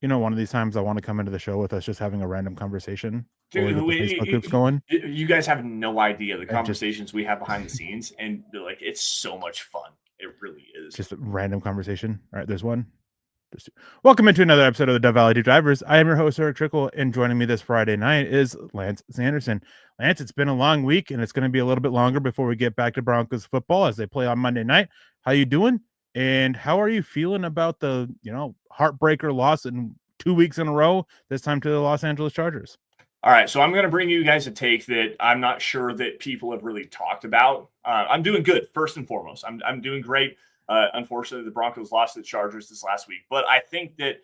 one of these times I want to come into the show with us just having a random conversation while we Dude, get the Facebook groups going. you guys have no idea the And just conversations we have behind the scenes, and like it's so much fun. It really is. a random conversation. All right, there's one. There's two. Welcome into another episode of the Dove Valley Deep Divers. I am your host, Erick Trickel, and joining me this Friday night is Lance Sanderson. Lance, it's been a long week, and it's going to be a little bit longer before we get back to Broncos football as they play on Monday night. How you doing? And how are you feeling about the, heartbreaker loss in 2 weeks in a row, this time to the Los Angeles Chargers? All right, so I'm going to bring you guys a take that I'm not sure that people have really talked about. I'm doing good, first and foremost. I'm doing great. Unfortunately, the Broncos lost to the Chargers this last week. But I think that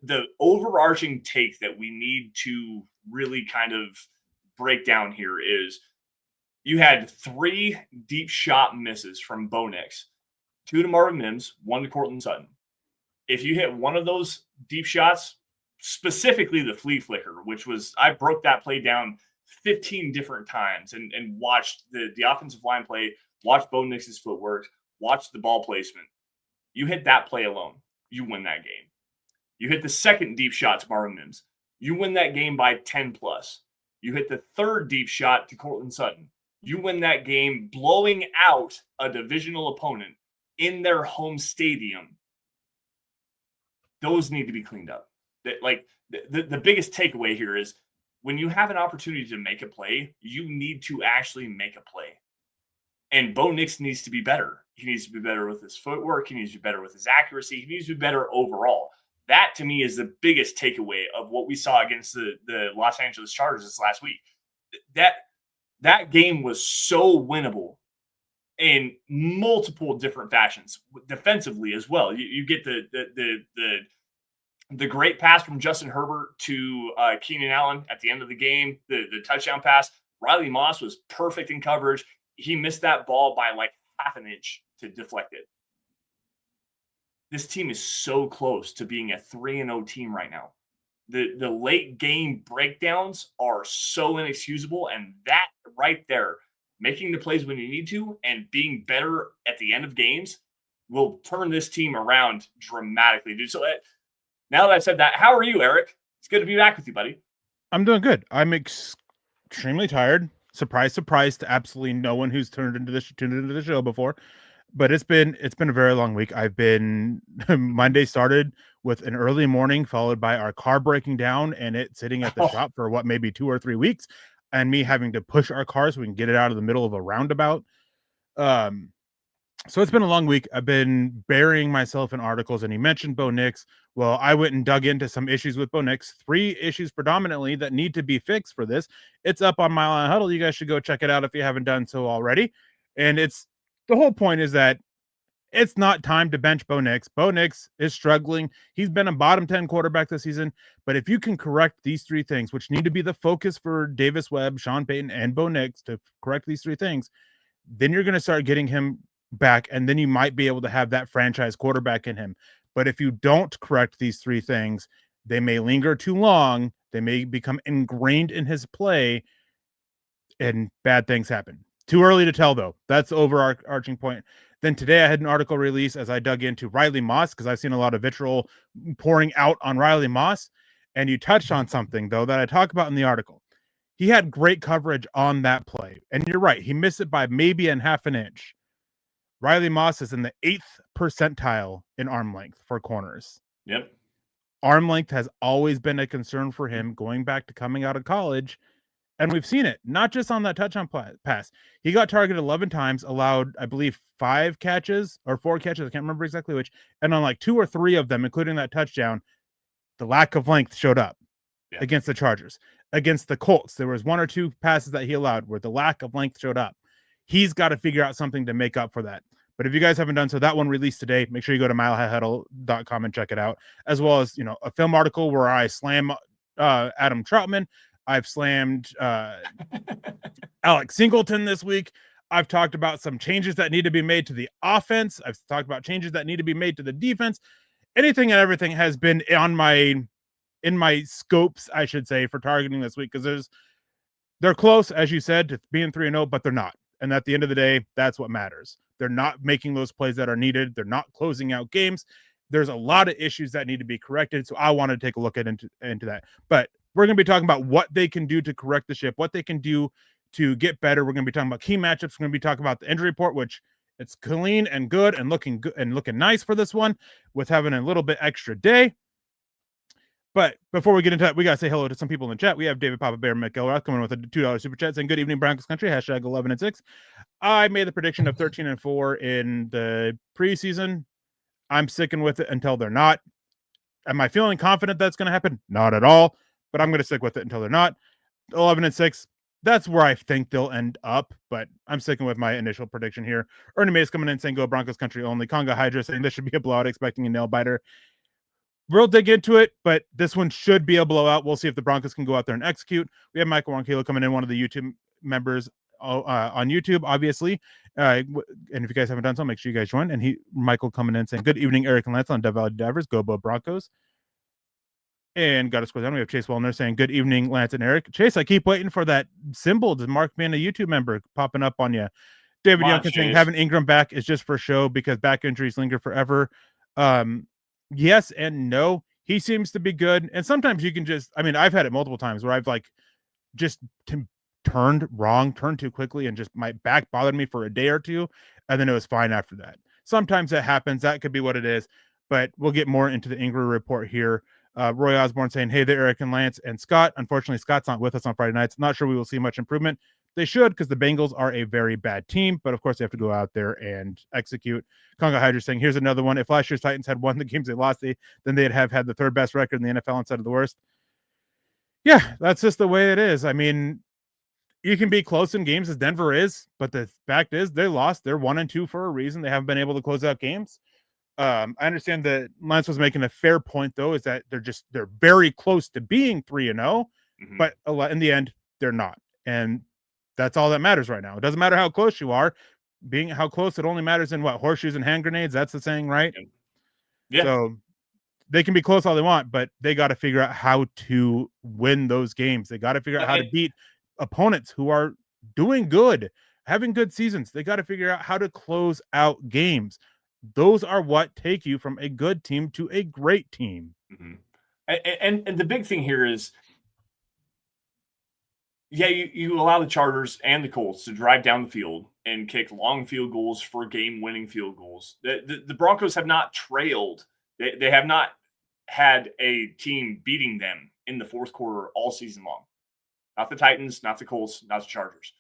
the overarching take that we need to really kind of break down here is you had 3 deep shot misses from Bo Nix, 2 to Marvin Mims, 1 to Cortland Sutton. If you hit one of those deep shots, specifically the flea flicker, which was, I broke that play down 15 different times and watched the offensive line play, watched Bo Nix's footwork, watched the ball placement. You hit that play alone, you win that game. You hit the second deep shot to Marvin Mims, you win that game by 10 plus. You hit the third deep shot to Cortland Sutton, you win that game blowing out a divisional opponent in their home stadium. Those need to be cleaned up. The biggest takeaway here is when you have an opportunity to make a play, you need to actually make a play. And Bo Nix needs to be better. He needs to be better with his footwork. He needs to be better with his accuracy. He needs to be better overall. That, to me, is the biggest takeaway of what we saw against the Los Angeles Chargers this last week. That game was so winnable in multiple different fashions, defensively as well. You get the great pass from Justin Herbert to Keenan Allen at the end of the game, the touchdown pass. Riley Moss was perfect in coverage. He missed that ball by like half an inch to deflect it. This team is so close to being a 3-0 team right now. The late game breakdowns are so inexcusable, and that right there, making the plays when you need to and being better at the end of games, will turn this team around dramatically, dude. So now that I've said that, how are you, Eric? It's good to be back with you, buddy. I'm doing good. I'm extremely tired. Surprise, surprise to absolutely no one who's tuned into the show before. But it's been a very long week. I've been Monday started with an early morning, followed by our car breaking down and it sitting at the shop for maybe 2 or 3 weeks, and me having to push our car so we can get it out of the middle of a roundabout. So it's been a long week. I've been burying myself in articles, and he mentioned Bo Nix. Well, I went and dug into some issues with Bo Nix, 3 issues predominantly that need to be fixed for this. It's up on Mile High Huddle. You guys should go check it out if you haven't done so already. And the whole point is that it's not time to bench Bo Nix. Bo Nix is struggling. He's been a bottom 10 quarterback this season. But if you can correct these 3 things, which need to be the focus for Davis Webb, Sean Payton, and Bo Nix to correct these 3 things, then you're going to start getting him back, and then you might be able to have that franchise quarterback in him. But if you don't correct these 3 things, they may linger too long. They may become ingrained in his play, and bad things happen. Too early to tell, though. That's the overarching point. Then today I had an article release as I dug into Riley Moss, because I've seen a lot of vitriol pouring out on Riley Moss. And you touched on something, though, that I talk about in the article. He had great coverage on that play. And you're right. He missed it by maybe a half an inch. Riley Moss is in the 8th percentile in arm length for corners. Yep. Arm length has always been a concern for him going back to coming out of college. And we've seen it, not just on that touchdown pass. He got targeted 11 times, allowed, I believe, 5 catches or 4 catches. I can't remember exactly which. And on like 2 or 3 of them, including that touchdown, the lack of length showed up against the Chargers. Against the Colts, there was 1 or 2 passes that he allowed where the lack of length showed up. He's got to figure out something to make up for that. But if you guys haven't done so, that one released today. Make sure you go to milehighhuddle.com and check it out, as well as, a film article where I slam Adam Troutman. I've slammed Alex Singleton this week. I've talked about some changes that need to be made to the offense. I've talked about changes that need to be made to the defense. Anything and everything has been in my scopes, I should say, for targeting this week, because they're close, as you said, to being 3-0, but they're not. And at the end of the day, that's what matters. They're not making those plays that are needed. They're not closing out games. There's a lot of issues that need to be corrected. So I wanted to take a look into that. But we're going to be talking about what they can do to correct the ship, what they can do to get better. We're going to be talking about key matchups. We're going to be talking about the injury report, which it's clean and good and looking good and looking nice for this one with having a little bit extra day. But before we get into that, we got to say hello to some people in the chat. We have David Papa Bear McElrath coming with a $2 super chat saying, good evening, Broncos country, hashtag 11-6. I made the prediction of 13-4 in the preseason. I'm sticking with it until they're not. Am I feeling confident that's going to happen? Not at all, but I'm going to stick with it until they're not. 11-6. That's where I think they'll end up, but I'm sticking with my initial prediction here. Ernie Mays coming in saying, go Broncos country only. Conga Hydra saying this should be a blowout, expecting a nail biter. We'll dig into it, but this one should be a blowout. We'll see if the Broncos can go out there and execute. We have Michael Ronkilo coming in, one of the YouTube members on YouTube, obviously. And if you guys haven't done so, make sure you guys join. And Michael coming in saying, good evening, Eric and Lance on Dev Valley Divers. Go Bo Broncos. And got to score down. We have Chase Wellner saying, good evening, Lance and Eric. Chase, I keep waiting for that symbol to mark being a YouTube member popping up on you. David Youngkin saying, having Ingram back is just for show because back injuries linger forever. Yes and no. He seems to be good. And sometimes you can just, I mean, I've had it multiple times where I've just turned too quickly and just my back bothered me for a day or two. And then it was fine after that. Sometimes that happens. That could be what it is. But we'll get more into the Ingram report here. Roy Osborne saying, hey there, Eric and Lance and Scott. Unfortunately, Scott's not with us on Friday nights. Not sure we will see much improvement. They should, because the Bengals are a very bad team, but of course they have to go out there and execute. Conga Hydra saying, here's another one. If last year's Titans had won the games they lost, then they'd have had the third best record in the NFL instead of the worst. Yeah, that's just the way it is. I mean, you can be close in games as Denver is, but the fact is they lost. They're 1-2 for a reason. They haven't been able to close out games. I understand that Lance was making a fair point, though, is that they're very close to being 3-0, but in the end, they're not. And that's all that matters right now. It doesn't matter how close you are. Being how close, it only matters in what? Horseshoes and hand grenades. That's the saying, right? Yeah. So they can be close all they want, but they got to figure out how to win those games. They got to figure out how to beat opponents who are doing good, having good seasons. They got to figure out how to close out games. Those are what take you from a good team to a great team. And the big thing here is, yeah, you allow the Chargers and the Colts to drive down the field and kick long field goals for game-winning field goals. The Broncos have not trailed. They have not had a team beating them in the fourth quarter all season long. Not the Titans, not the Colts, not the Chargers.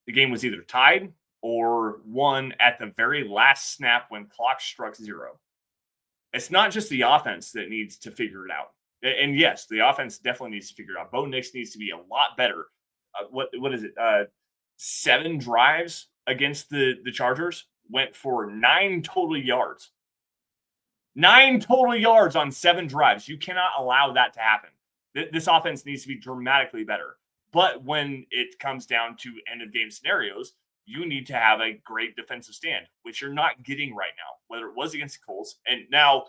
The game was either tied or won at the very last snap when clock struck 0. It's not just the offense that needs to figure it out. And yes, the offense definitely needs to figure it out. Bo Nix needs to be a lot better. What is it? 7 drives against the Chargers went for 9 total yards. 9 total yards on 7 drives. You cannot allow that to happen. This offense needs to be dramatically better. But when it comes down to end-of-game scenarios, you need to have a great defensive stand, which you're not getting right now, whether it was against the Colts. And now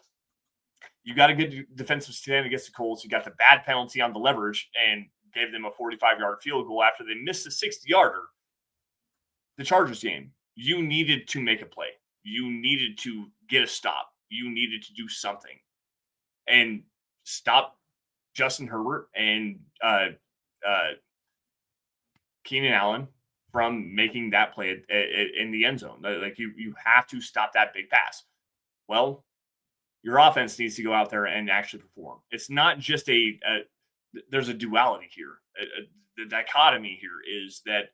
you got a good defensive stand against the Colts. You got the bad penalty on the leverage and gave them a 45-yard field goal after they missed a 60-yarder. The Chargers game, you needed to make a play. You needed to get a stop. You needed to do something. And stop Justin Herbert and Keenan Allen from making that play in the end zone. Like you have to stop that big pass. Well, your offense needs to go out there and actually perform. It's not just there's a duality here. The dichotomy here is that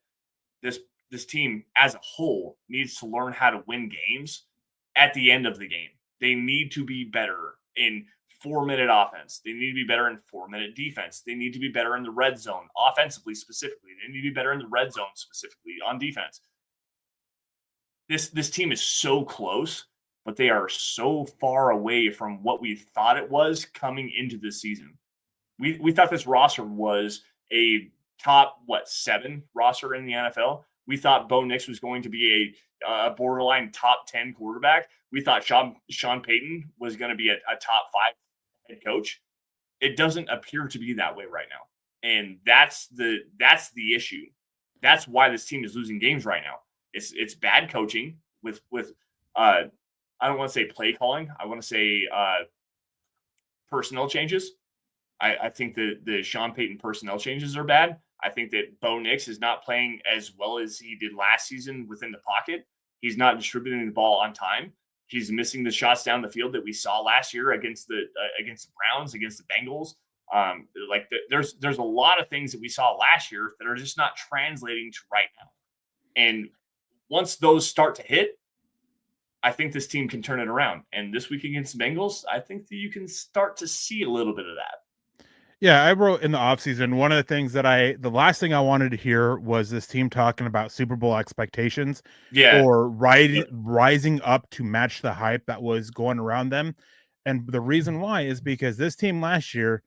this team as a whole needs to learn how to win games at the end of the game. They need to be better in 4-minute offense. They need to be better in 4-minute defense. They need to be better in the red zone, offensively specifically. They need to be better in the red zone specifically on defense. This team is so close, but they are so far away from what we thought it was coming into this season. We thought this roster was a top, 7 roster in the NFL. We thought Bo Nix was going to be a borderline top 10 quarterback. We thought Sean Payton was going to be a top 5 head coach. It doesn't appear to be that way right now. And that's the issue. That's why this team is losing games right now. It's bad coaching with I don't want to say play calling. I want to say personnel changes. I think the Sean Payton personnel changes are bad. I think that Bo Nix is not playing as well as he did last season within the pocket. He's not distributing the ball on time. He's missing the shots down the field that we saw last year against the Browns, against the Bengals. There's a lot of things that we saw last year that are just not translating to right now. And once those start to hit, I think this team can turn it around. And this week against the Bengals, I think that you can start to see a little bit of that. Yeah, I wrote in the offseason, one of the things that the last thing I wanted to hear was this team talking about Super Bowl expectations or rising up to match the hype that was going around them. And the reason why is because this team last year,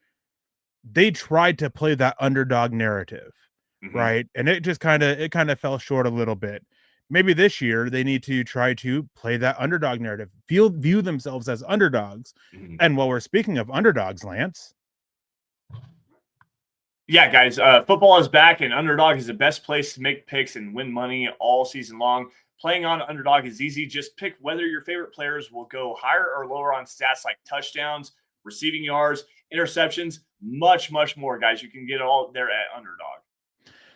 they tried to play that underdog narrative, right? And it just kind of fell short a little bit. Maybe this year they need to try to play that underdog narrative, view themselves as underdogs. And while we're speaking of underdogs, Lance. Yeah, guys, football is back, and Underdog is the best place to make picks and win money all season long. Playing on Underdog is easy. Just pick whether your favorite players will go higher or lower on stats like touchdowns, receiving yards, interceptions, much, much more, guys. You can get it all there at Underdog.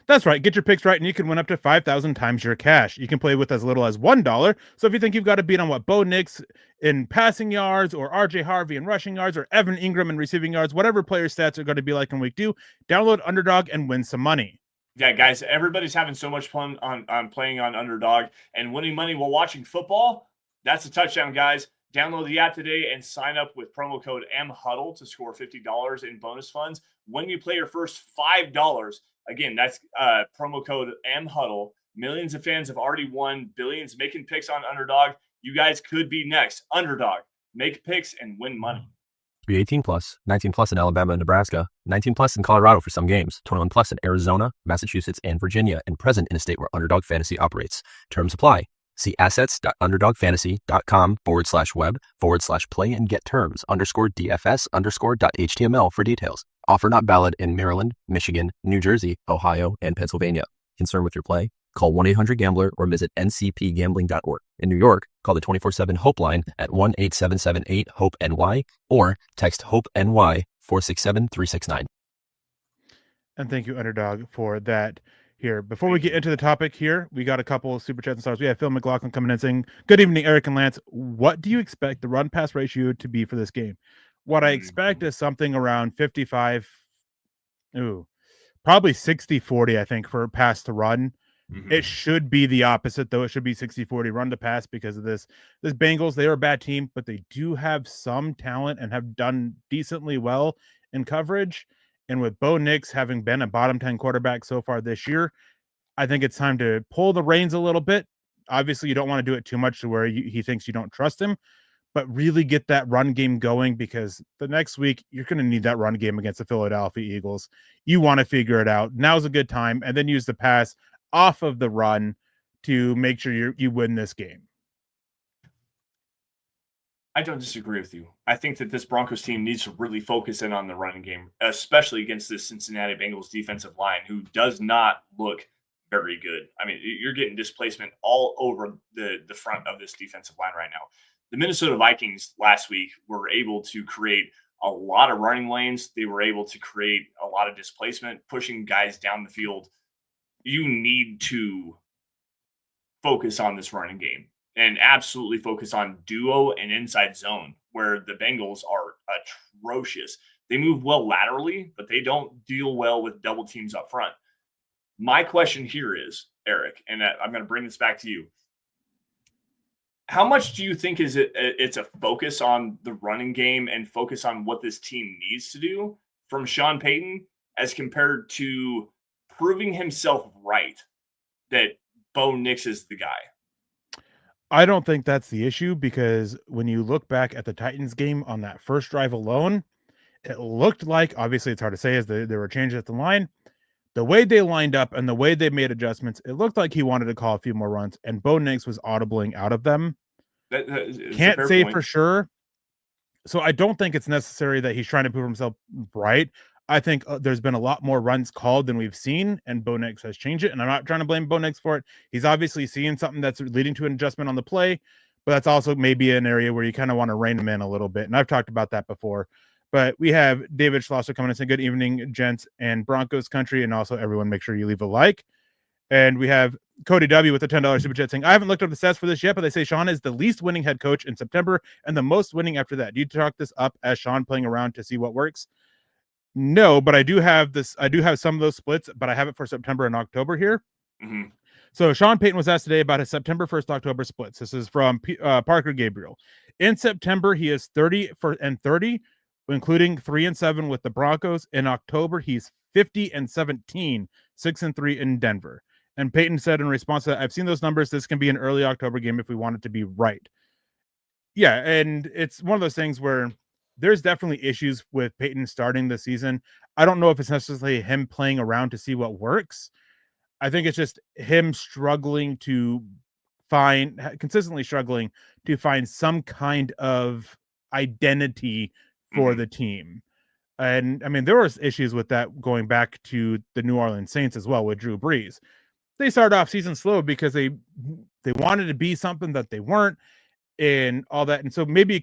That's right. Get your picks right, and you can win up to 5,000 times your cash. You can play with as little as $1. So if you think you've got to beat on what Bo Nix in passing yards, or RJ Harvey in rushing yards, or Evan Ingram in receiving yards, whatever player stats are going to be like in week 2, download Underdog and win some money. Yeah, guys, everybody's having so much fun on playing on Underdog and winning money while watching football. That's a touchdown, guys. Download the app today and sign up with promo code MHuddle to score $50 in bonus funds when you play your first $5. Again, that's promo code MHuddle. Millions of fans have already won billions making picks on Underdog. You guys could be next. Underdog. Make picks and win money. Be 18 plus, 19 plus in Alabama and Nebraska, 19 plus in Colorado for some games, 21 plus in Arizona, Massachusetts, and Virginia, and present in a state where Underdog Fantasy operates. Terms apply. See assets.underdogfantasy.com/web/play and get terms _DFS_.html for details. Offer not valid in Maryland, Michigan, New Jersey, Ohio, and Pennsylvania. Concerned with your play? Call 1-800-GAMBLER or visit ncpgambling.org. In New York, call the 24/7-HOPE line at 1-877-8-HOPE-NY or text HOPE-NY 467-369. And thank you, Underdog, for that. Here, before we get into the topic here, we got a couple of super chats and stars. We have Phil McLaughlin coming in saying, "Good evening, Eric and Lance. What do you expect the run pass ratio to be for this game?" What I expect is something around 55, probably 60-40, I think, for pass to run. It should be the opposite, though. It should be 60-40 run to pass because of this. This Bengals, they are a bad team, but they do have some talent and have done decently well in coverage. And with Bo Nix having been a bottom 10 quarterback so far this year, I think it's time to pull the reins a little bit. Obviously, you don't want to do it too much to where he thinks you don't trust him, but really get that run game going because the next week you're going to need that run game against the Philadelphia Eagles. You want to figure it out. Now's a good time, and then use the pass off of the run to make sure you win this game. I don't disagree with you. I think that this Broncos team needs to really focus in on the running game, especially against this Cincinnati Bengals defensive line, who does not look very good. I mean, you're getting displacement all over the front of this defensive line right now. The Minnesota Vikings last week were able to create a lot of running lanes. They were able to create a lot of displacement, pushing guys down the field. You need to focus on this running game and absolutely focus on duo and inside zone, where the Bengals are atrocious. They move well laterally, but they don't deal well with double teams up front. My question here is, Eric, and I'm going to bring this back to you. How much do you think it's a focus on the running game and focus on what this team needs to do from Sean Payton as compared to proving himself right that Bo Nix is the guy? I don't think that's the issue because when you look back at the Titans game on that first drive alone, it looked like, obviously it's hard to say as there were changes at the line, the way they lined up and the way they made adjustments, it looked like he wanted to call a few more runs and Bo Nix was audibling out of them. Can't say for sure. So I don't think it's necessary that he's trying to prove himself right. I think there's been a lot more runs called than we've seen, and Bo Nix has changed it. And I'm not trying to blame Bo Nix for it. He's obviously seeing something that's leading to an adjustment on the play. but that's also maybe an area where you kind of want to rein them in a little bit. And I've talked about that before. But we have David Schlosser coming in saying, good evening, gents and Broncos country. And also everyone, make sure you leave a like. And we have Cody W with the $10 super chat saying, I haven't looked up the stats for this yet, but they say Sean is the least winning head coach in September and the most winning after that. Do you chalk this up as Sean playing around to see what works? No, but I do have some of those splits, but I have it for September and October here. Mm-hmm. So Sean Payton was asked today about his September 1st, October splits. This is from Parker Gabriel. In September, he is 30 including 3-7 with the Broncos. In October, he's 50-17, 6-3 in Denver. And Payton said in response to that, I've seen those numbers. This can be an early October game if we want it to be right. Yeah, and it's one of those things where there's definitely issues with Payton starting the season. I don't know if it's necessarily him playing around to see what works. I think it's just him consistently struggling to find some kind of identity for the team. And I mean, there was issues with that going back to the New Orleans Saints as well with Drew Brees. They started off season slow because they wanted to be something that they weren't and all that. And so maybe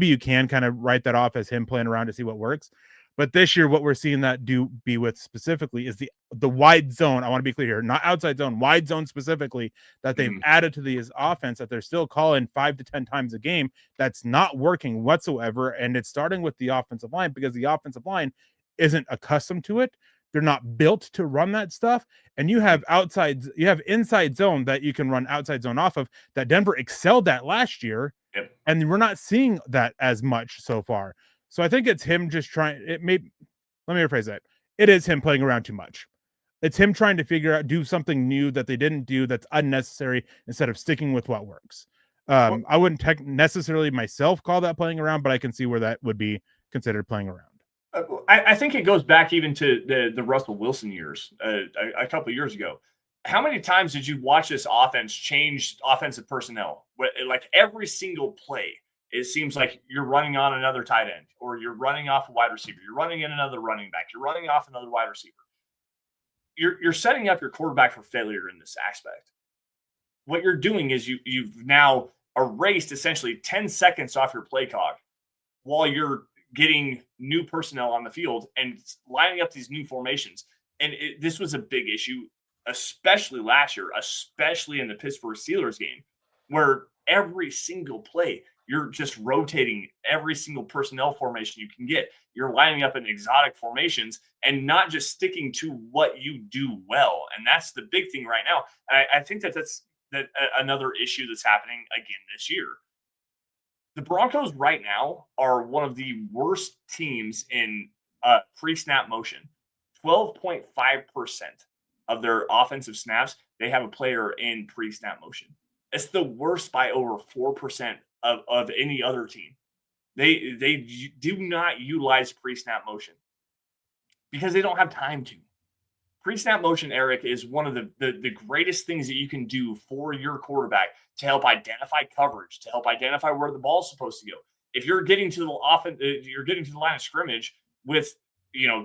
you can kind of write that off as him playing around to see what works. But this year, what we're seeing that be with specifically is the wide zone. I want to be clear here, not outside zone, wide zone specifically, that they've added to the offense that they're still calling 5 to 10 times a game. That's not working whatsoever. And it's starting with the offensive line because the offensive line isn't accustomed to it. They're not built to run that stuff. And you have inside zone that you can run outside zone off of that Denver excelled at last year. Yep. And we're not seeing that as much so far. So I think it's him just let me rephrase that. It is him playing around too much. It's him trying to do something new that they didn't do that's unnecessary instead of sticking with what works. I wouldn't necessarily myself call that playing around, but I can see where that would be considered playing around. I think it goes back even to the Russell Wilson years a couple of years ago. How many times did you watch this offense change offensive personnel? Like every single play, it seems like you're running on another tight end or you're running off a wide receiver. You're running in another running back. You're running off another wide receiver. You're setting up your quarterback for failure in this aspect. What you're doing is you've now erased essentially 10 seconds off your play clock while you're getting new personnel on the field and lining up these new formations. And this was a big issue, especially last year, especially in the Pittsburgh Steelers game, where every single play, you're just rotating every single personnel formation you can get. You're lining up in exotic formations and not just sticking to what you do well. And that's the big thing right now. I think that's another issue that's happening again this year. The Broncos right now are one of the worst teams in pre-snap motion. 12.5% of their offensive snaps, they have a player in pre-snap motion. It's the worst by over 4% of any other team. They do not utilize pre-snap motion because they don't have time to. Pre-snap motion, Eric, is one of the greatest things that you can do for your quarterback to help identify coverage, to help identify where the ball's supposed to go. If you're getting to the line of scrimmage with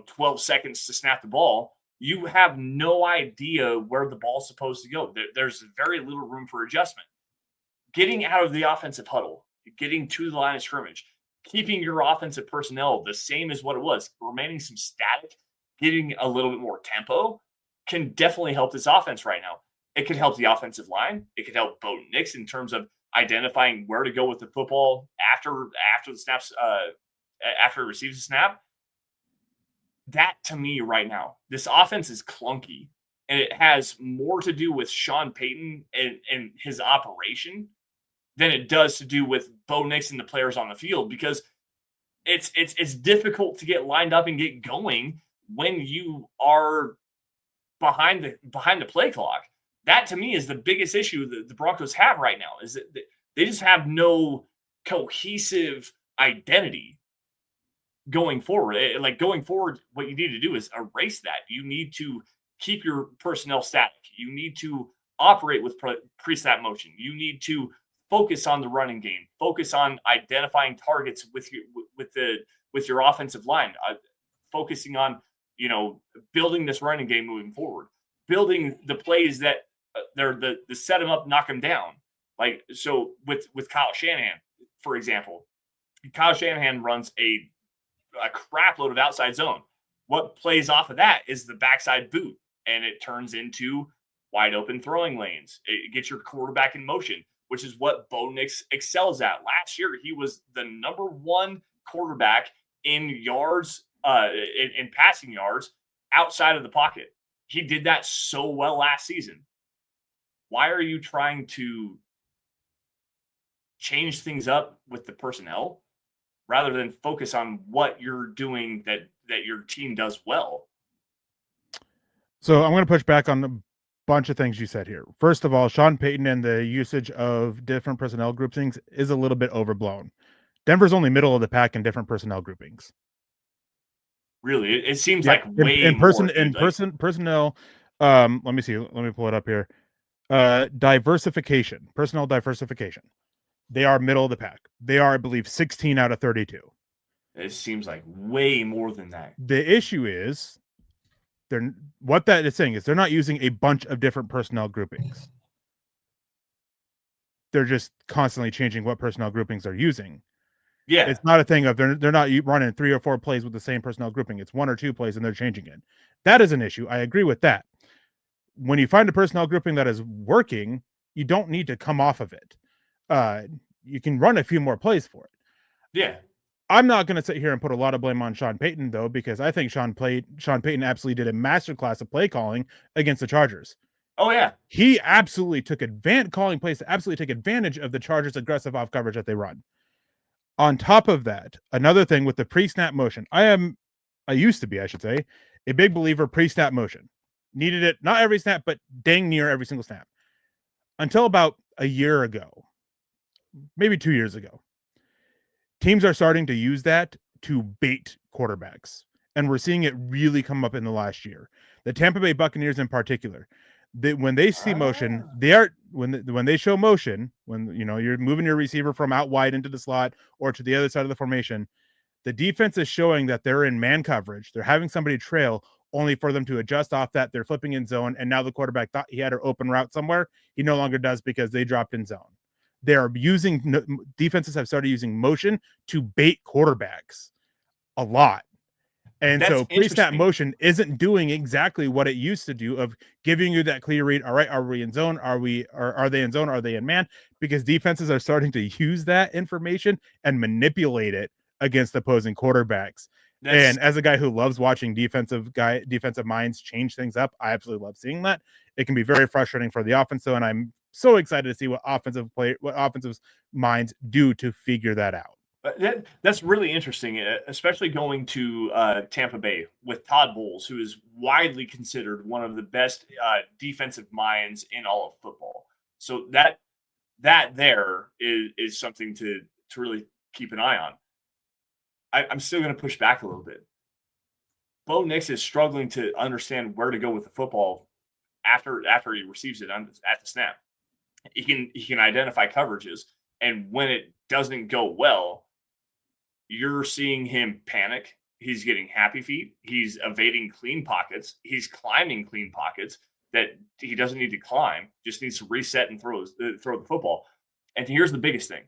12 seconds to snap the ball, you have no idea where the ball's supposed to go. There's very little room for adjustment. Getting out of the offensive huddle, getting to the line of scrimmage, keeping your offensive personnel the same as what it was, remaining some static, getting a little bit more tempo can definitely help this offense right now. It could help the offensive line. It could help Bo Nix in terms of identifying where to go with the football after the snaps, after it receives a snap. That to me right now, this offense is clunky, and it has more to do with Sean Payton and his operation than it does to do with Bo Nix and the players on the field, because it's difficult to get lined up and get going when you are behind the play clock. That to me is the biggest issue that the Broncos have right now, is that they just have no cohesive identity going forward. Going forward, what you need to do is erase that. You need to keep your personnel static. You need to operate with pre-snap motion. You need to focus on the running game. Focus on identifying targets with your offensive line. Focusing on building this running game moving forward. Building the plays that they're the set them up, knock them down. Like, so with Kyle Shanahan, for example, Kyle Shanahan runs a crap load of outside zone. What plays off of that is the backside boot, and it turns into wide open throwing lanes. It gets your quarterback in motion, which is what Bo Nix excels at. Last year, he was the number one quarterback in yards, in passing yards outside of the pocket. He did that so well last season. Why are you trying to change things up with the personnel rather than focus on what you're doing that your team does well? So I'm going to push back on a bunch of things you said here. First of all, Sean Payton and the usage of different personnel groupings is a little bit overblown. Denver's only middle of the pack in different personnel groupings. Really, it seems like way in more, personnel. Let me see. Let me pull it up here. Diversification, personnel diversification. They are middle of the pack. They are, I believe, 16 out of 32. It seems like way more than that. The issue is, what that is saying is they're not using a bunch of different personnel groupings. They're just constantly changing what personnel groupings they're using. Yeah, it's not a thing of they're not running 3 or 4 plays with the same personnel grouping. It's 1 or 2 plays and they're changing it. That is an issue. I agree with that. When you find a personnel grouping that is working, you don't need to come off of it. You can run a few more plays for it. Yeah. I'm not going to sit here and put a lot of blame on Sean Payton, though, because I think Sean Payton absolutely did a masterclass of play calling against the Chargers. Oh, yeah. He absolutely took calling plays to absolutely take advantage of the Chargers' aggressive off coverage that they run. On top of that, another thing with the pre-snap motion, I used to be, I should say, a big believer pre-snap motion. Needed it, not every snap, but dang near every single snap. Until about a year ago, maybe 2 years ago. Teams are starting to use that to bait quarterbacks. And we're seeing it really come up in the last year. The Tampa Bay Buccaneers in particular, when they see motion, when they show motion, when you're moving your receiver from out wide into the slot or to the other side of the formation, the defense is showing that they're in man coverage. They're having somebody trail only for them to adjust off that. They're flipping in zone, and now the quarterback thought he had an open route somewhere. He no longer does because they dropped in zone. Defenses have started using motion to bait quarterbacks a lot. And so pre-snap motion isn't doing exactly what it used to do of giving you that clear read. All right, are we in zone? Are they in zone? Are they in man? Because defenses are starting to use that information and manipulate it against opposing quarterbacks. And as a guy who loves watching defensive minds change things up, I absolutely love seeing that. It can be very frustrating for the offense, though, and I'm so excited to see what offensive minds do to figure that out. That's really interesting, especially going to Tampa Bay with Todd Bowles, who is widely considered one of the best defensive minds in all of football. So that there is something to really keep an eye on. I'm still going to push back a little bit. Bo Nix is struggling to understand where to go with the football after he receives it at the snap. He can identify coverages, and when it doesn't go well, you're seeing him panic. He's getting happy feet. He's evading clean pockets. He's climbing clean pockets that he doesn't need to climb. Just needs to reset and throw the football. And here's the biggest thing.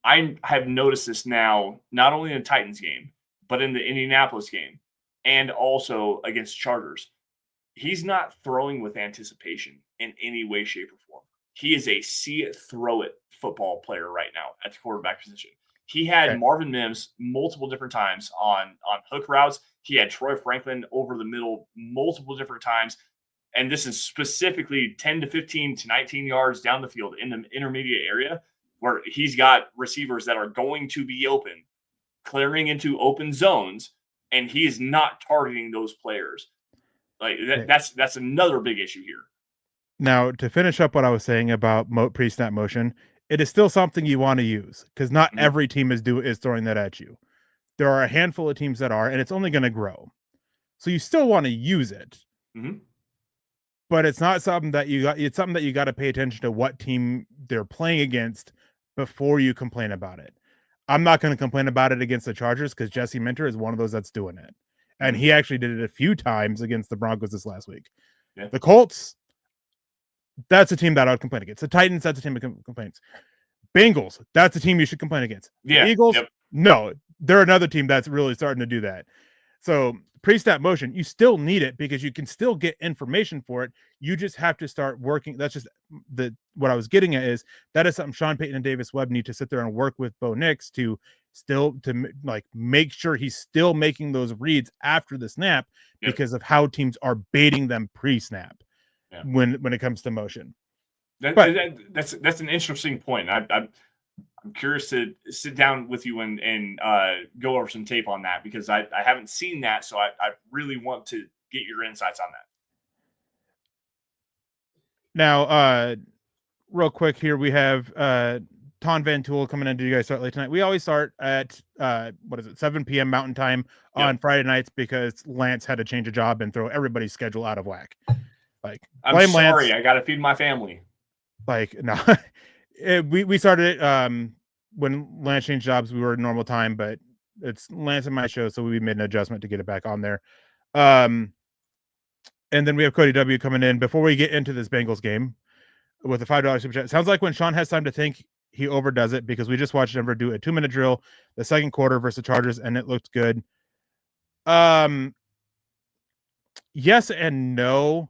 I have noticed this now, not only in the Titans game, but in the Indianapolis game, and also against Chargers. He's not throwing with anticipation in any way, shape, or form. He is a see-it-throw-it football player right now at the quarterback position. He had Marvin Mims multiple different times on hook routes. He had Troy Franklin over the middle multiple different times. And this is specifically 10 to 15 to 19 yards down the field in the intermediate area where he's got receivers that are going to be open, clearing into open zones, and he is not targeting those players. Like that's another big issue here. Now, to finish up what I was saying about pre-snap motion, it is still something you want to use because not every team is throwing that at you. There are a handful of teams that are, and it's only going to grow. So you still want to use it. Mm-hmm. But it's not something that it's something that you got to pay attention to what team they're playing against before you complain about it. I'm not going to complain about it against the Chargers because Jesse Minter is one of those that's doing it. And he actually did it a few times against the Broncos this last week. Yeah. The Colts, That's a team that I would complain against. The Titans, that's a team that complains. Bengals, that's a team you should complain against. The Eagles, no, they're another team that's really starting to do that. So pre-snap motion, you still need it because you can still get information for it. You just have to start working. That's just what I was getting at is that is something Sean Payton and Davis Webb need to sit there and work with Bo Nix to like make sure he's still making those reads after the snap because of how teams are baiting them pre-snap when it comes to motion. That's an interesting point. I'm curious to sit down with you and go over some tape on that because I haven't seen that, so I really want to get your insights on that. Now, real quick here, we have Ton Van Tool coming in. Do you guys start late tonight? We always start at 7 p.m. Mountain Time on Friday nights because Lance had to change a job and throw everybody's schedule out of whack. Like, I'm sorry, Lance. I got to feed my family. Like, no, we started it when Lance changed jobs. We were at normal time, but it's Lance and my show, so we made an adjustment to get it back on there. And then we have Cody W coming in before we get into this Bengals game with a $5 super chat. Sounds like when Sean has time to think, he overdoes it because we just watched Denver do a 2-minute drill the second quarter versus the Chargers, and it looked good. Yes and no.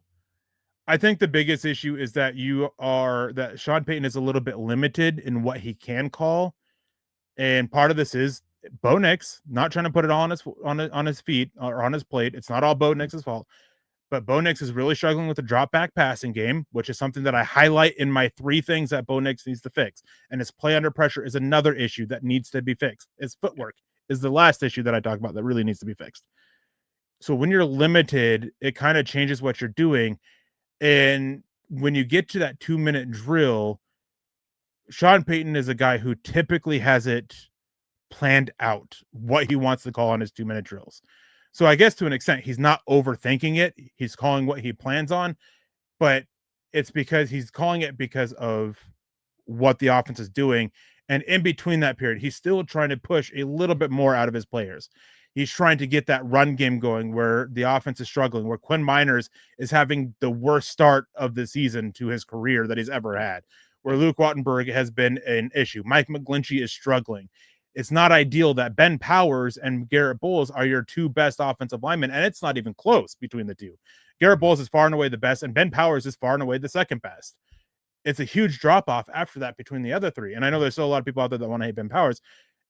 I think the biggest issue is that that Sean Payton is a little bit limited in what he can call. And part of this is Bo Nix not trying to put it all on his feet or on his plate. It's not all Bo Nix's fault. But Bo Nix is really struggling with the drop back passing game, which is something that I highlight in my 3 things that Bo Nix needs to fix. And his play under pressure is another issue that needs to be fixed. His footwork is the last issue that I talk about that really needs to be fixed. So when you're limited, it kind of changes what you're doing. And when you get to that 2-minute drill, Sean Payton is a guy who typically has it planned out what he wants to call on his 2-minute drills. So I guess to an extent, he's not overthinking it. He's calling what he plans on, but it's because he's calling it because of what the offense is doing. And in between that period, he's still trying to push a little bit more out of his players. He's trying to get that run game going where the offense is struggling, where Quinn Miners is having the worst start of the season to his career that he's ever had, where Luke Wattenberg has been an issue. Mike McGlinchey is struggling. It's not ideal that Ben Powers and Garrett Bowles are your 2 best offensive linemen, and it's not even close between the 2. Garrett Bowles is far and away the best, and Ben Powers is far and away the second best. It's a huge drop-off after that between the other 3. And I know there's still a lot of people out there that want to hate Ben Powers,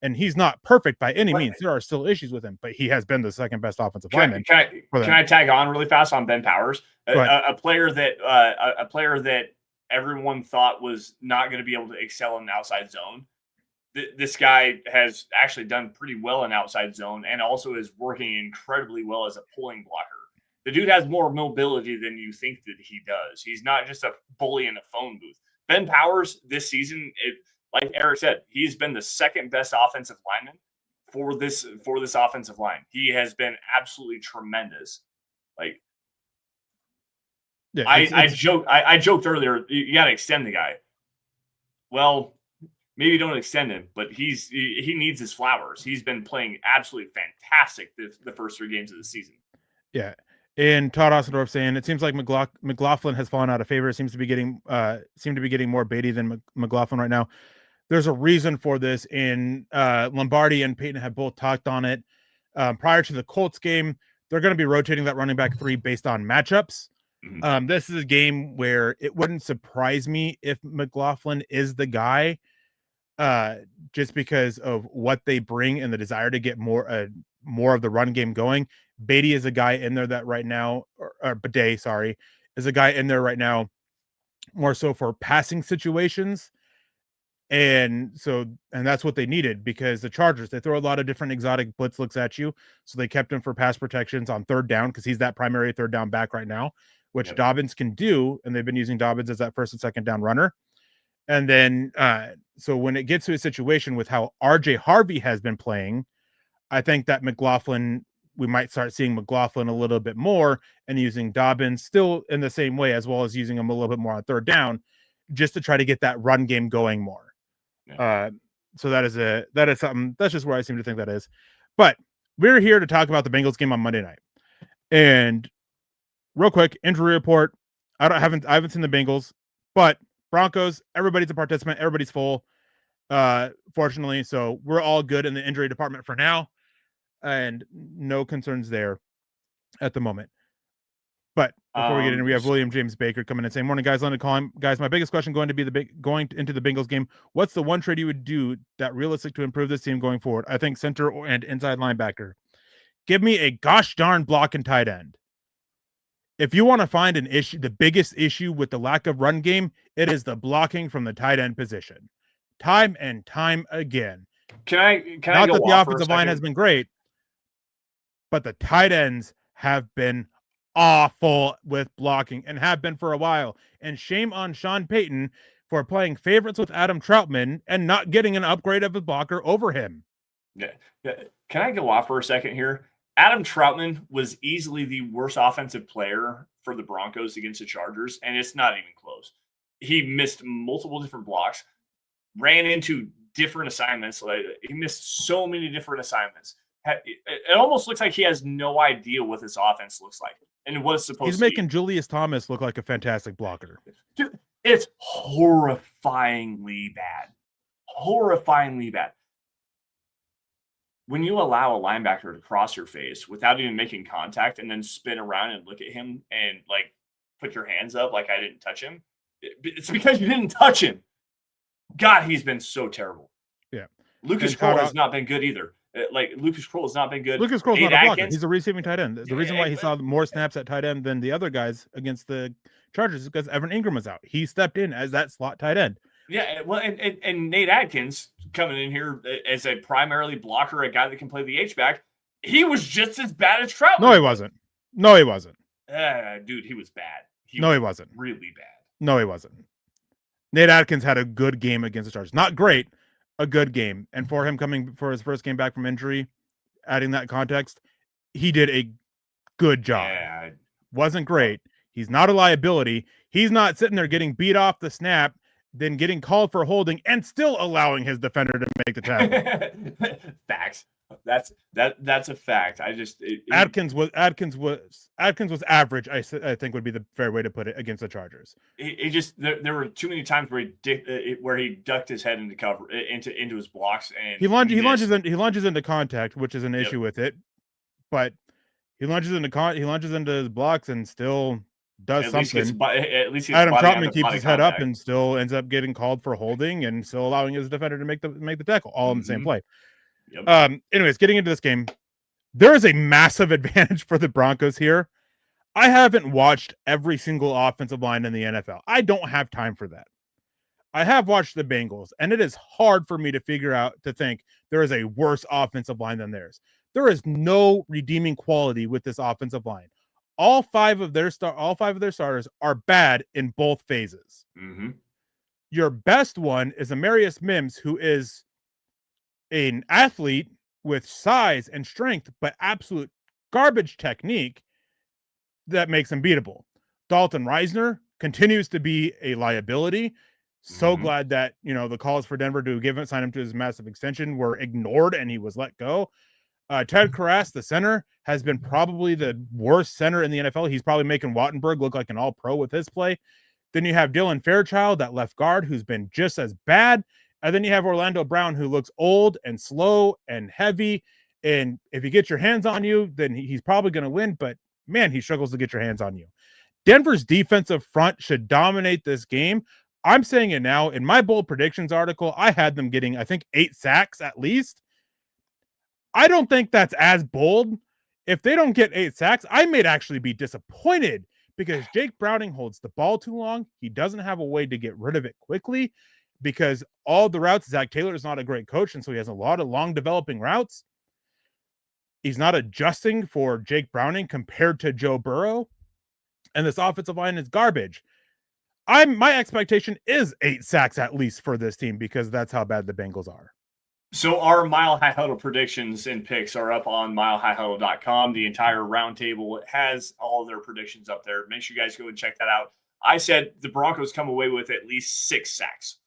and he's not perfect by any means. There are still issues with him, but he has been the second best offensive lineman. Can I tag on really fast on Ben Powers? A player that everyone thought was not going to be able to excel in the outside zone. This guy has actually done pretty well in outside zone and also is working incredibly well as a pulling blocker. The dude has more mobility than you think that he does. He's not just a bully in a phone booth. Ben Powers this season, like Eric said, he's been the second best offensive lineman for this offensive line. He has been absolutely tremendous. Like, I joked earlier, you got to extend the guy. Well, maybe don't extend him, but he needs his flowers. He's been playing absolutely fantastic the first 3 games of the season. Yeah. And Todd Ossendorf saying it seems like McLaughlin has fallen out of favor. Seems to be getting more Beatty than McLaughlin right now. There's a reason for this. And Lombardi and Payton have both talked on it. Prior to the Colts game, they're going to be rotating that running back 3 based on matchups. Mm-hmm. This is a game where it wouldn't surprise me if McLaughlin is the guy, just because of what they bring and the desire to get more of the run game going. Beatty is a guy in there that right now, or Bidet, sorry, is a guy in there right now more so for passing situations. And that's what they needed because the Chargers, they throw a lot of different exotic blitz looks at you. So they kept him for pass protections on 3rd down because he's that primary 3rd down back right now, which Dobbins can do. And they've been using Dobbins as that 1st and 2nd down runner. And then, so when it gets to a situation with how RJ Harvey has been playing, I think that we might start seeing McLaughlin a little bit more and using Dobbins still in the same way, as well as using him a little bit more on 3rd down, just to try to get that run game going more. So that is something that's just where I seem to think that is. But we're here to talk about the Bengals game on Monday night. And real quick, injury report. I haven't seen the Bengals. But Broncos, everybody's a participant. Everybody's full, fortunately. So we're all good in the injury department for now. And no concerns there at the moment. But before we get in, we have William James Baker coming in saying, "Morning, guys. Let me call him, guys. My biggest question going into the Bengals game. What's the one trade you would do that realistic to improve this team going forward? I think center and inside linebacker. Give me a gosh darn block and tight end. If you want to find an issue, the biggest issue with the lack of run game, it is the blocking from the tight end position, time and time again. Can I Not go that the off for a offensive line has second? been great, but the tight ends have been awful with blocking and have been for a while. And shame on Sean Payton for playing favorites with Adam Troutman and not getting an upgrade of a blocker over him. Yeah. Can I go off for a second here? Adam Troutman was easily the worst offensive player for the Broncos against the Chargers, and it's not even close. He missed multiple different blocks, ran into different assignments. Like, he missed so many different assignments. It almost looks like he has no idea what this offense looks like and what it's supposed to be. He's making Julius Thomas look like a fantastic blocker. Dude, it's horrifyingly bad. Horrifyingly bad. When you allow a linebacker to cross your face without even making contact and then spin around and look at him and like put your hands up like I didn't touch him, it's because you didn't touch him. God, he's been so terrible. Yeah. Lucas Kroll has not been good either. Lucas Kroll has not been good. Lucas Kroll's not a blocker. He's a receiving tight end. The reason why he saw more snaps at tight end than the other guys against the Chargers is because Evan Ingram was out. He stepped in as that slot tight end. Yeah, well, and Nate Adkins coming in here as a primarily blocker, a guy that can play the H-back, he was just as bad as Troutman. No, he wasn't. Dude, he was bad. He wasn't. Really bad. No, he wasn't. Nate Adkins had a good game against the Chargers. Not great, a good game. And for him coming for his first game back from injury, adding that context, he did a good job. Yeah. Wasn't great. He's not a liability. He's not sitting there getting beat off the snap, then getting called for holding and still allowing his defender to make the tackle. Facts. That's a fact. Adkins was average. I think would be the fair way to put it against the Chargers. There were too many times where he ducked his head into cover into his blocks and he lunges into contact, which is an issue with it, but he lunges into his blocks and still does something. At least Adam Troutman keeps his head up and still ends up getting called for holding and still allowing his defender to make the tackle all in the same play. Yep. Anyways, getting into this game, there is a massive advantage for the Broncos here. I haven't watched every single offensive line in the NFL. I don't have time for that. I have watched the Bengals, and it is hard for me to think there is a worse offensive line than theirs. There is no redeeming quality with this offensive line. All five of their starters are bad in both phases. Mm-hmm. Your best one is Amarius Mims, who is an athlete with size and strength, but absolute garbage technique that makes him beatable. Dalton Reisner continues to be a liability. So glad that, the calls for Denver to sign him to his massive extension were ignored and he was let go. Ted Karras, the center, has been probably the worst center in the NFL. He's probably making Wattenberg look like an all-pro with his play. Then you have Dylan Fairchild, that left guard, who's been just as bad. And then you have Orlando Brown, who looks old and slow and heavy. And if he gets your hands on you, then he's probably going to win. But, man, he struggles to get your hands on you. Denver's defensive front should dominate this game. I'm saying it now. In my bold predictions article, I had them getting, I think, 8 sacks at least. I don't think that's as bold. If they don't get 8 sacks, I may actually be disappointed because Jake Browning holds the ball too long. He doesn't have a way to get rid of it quickly because all the routes, Zach Taylor is not a great coach, and so he has a lot of long developing routes. He's not adjusting for Jake Browning compared to Joe Burrow, and this offensive line is garbage. My expectation is 8 sacks at least for this team because that's how bad the Bengals are. So our Mile High Huddle predictions and picks are up on milehighhuddle.com. The entire roundtable has all of their predictions up there. Make sure you guys go and check that out. I said the Broncos come away with at least 6 sacks.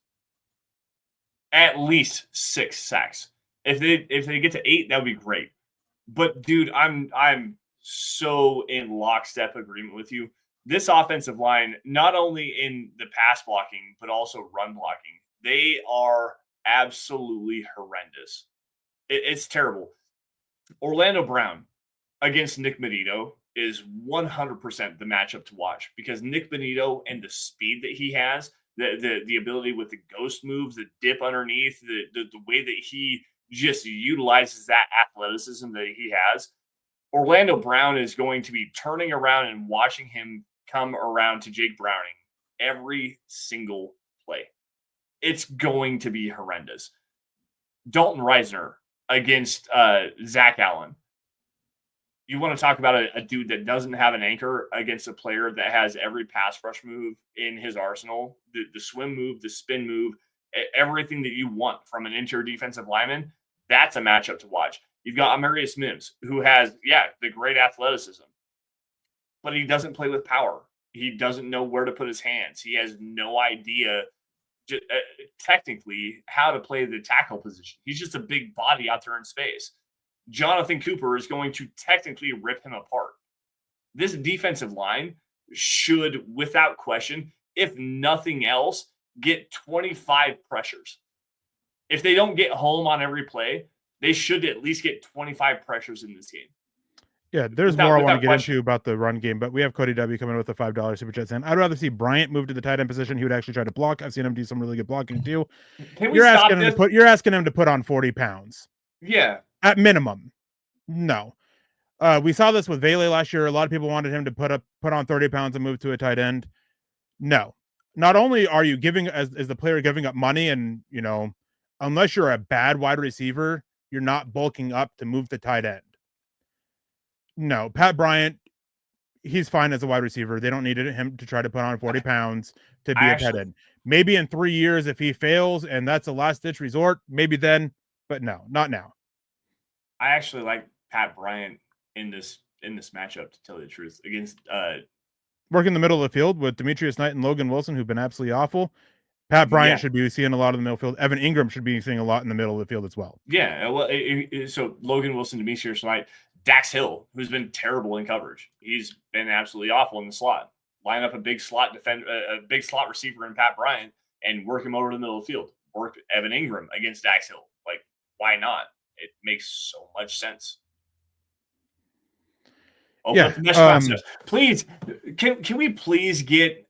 At least 6 sacks. If they get to 8, that would be great. But dude, I'm so in lockstep agreement with you. this offensive line, not only in the pass blocking, but also run blocking, they are absolutely horrendous. It's terrible. Orlando Brown against Nick Benito is 100% the matchup to watch, because Nick Benito and the speed that he has, the ability with the ghost moves, the dip underneath, the way that he just utilizes that athleticism that he has. Orlando Brown is going to be turning around and watching him come around to Jake Browning every single play. It's going to be horrendous. Dalton Reisner against Zach Allen. You want to talk about a dude that doesn't have an anchor against a player that has every pass rush move in his arsenal, the swim move, the spin move, everything that you want from an interior defensive lineman. That's a matchup to watch. You've got Amarius Mims, who has, the great athleticism, but he doesn't play with power. He doesn't know where to put his hands. He has no idea technically how to play the tackle position. He's just a big body out there in space. Jonathan Cooper is going to technically rip him apart. This defensive line should, without question, if nothing else, get 25 pressures. If they don't get home on every play, they should at least get 25 pressures in this game. Yeah, there's more I want to get into about the run game, but we have Cody W coming in with a $5 super chat saying, I'd rather see Bryant move to the tight end position. He would actually try to block. I've seen him do some really good blocking too. You're asking him to put on 40 pounds. Yeah. At minimum. No. We saw this with Vele last year. A lot of people wanted him to put on 30 pounds and move to a tight end. No. Not only are you giving, as the player, giving up money, and, unless you're a bad wide receiver, you're not bulking up to move to tight end. No, Pat Bryant, he's fine as a wide receiver. They don't need him to try to put on 40 pounds to be a tight end. Maybe in 3 years, if he fails and that's a last-ditch resort, maybe then, but no, not now. I actually like Pat Bryant in this matchup, to tell you the truth, against working the middle of the field with Demetrius Knight and Logan Wilson, who've been absolutely awful. Pat Bryant should be seeing a lot of the middle field. Evan Ingram should be seeing a lot in the middle of the field as well. Yeah, well, so Logan Wilson, Demetrius Knight, Dax Hill, who's been terrible in coverage. He's been absolutely awful in the slot. Line up a big slot receiver in Pat Bryant and work him over to the middle of the field. Work Evan Ingram against Dax Hill. Like, why not? It makes so much sense. Open up the mesh process. Please, can we please get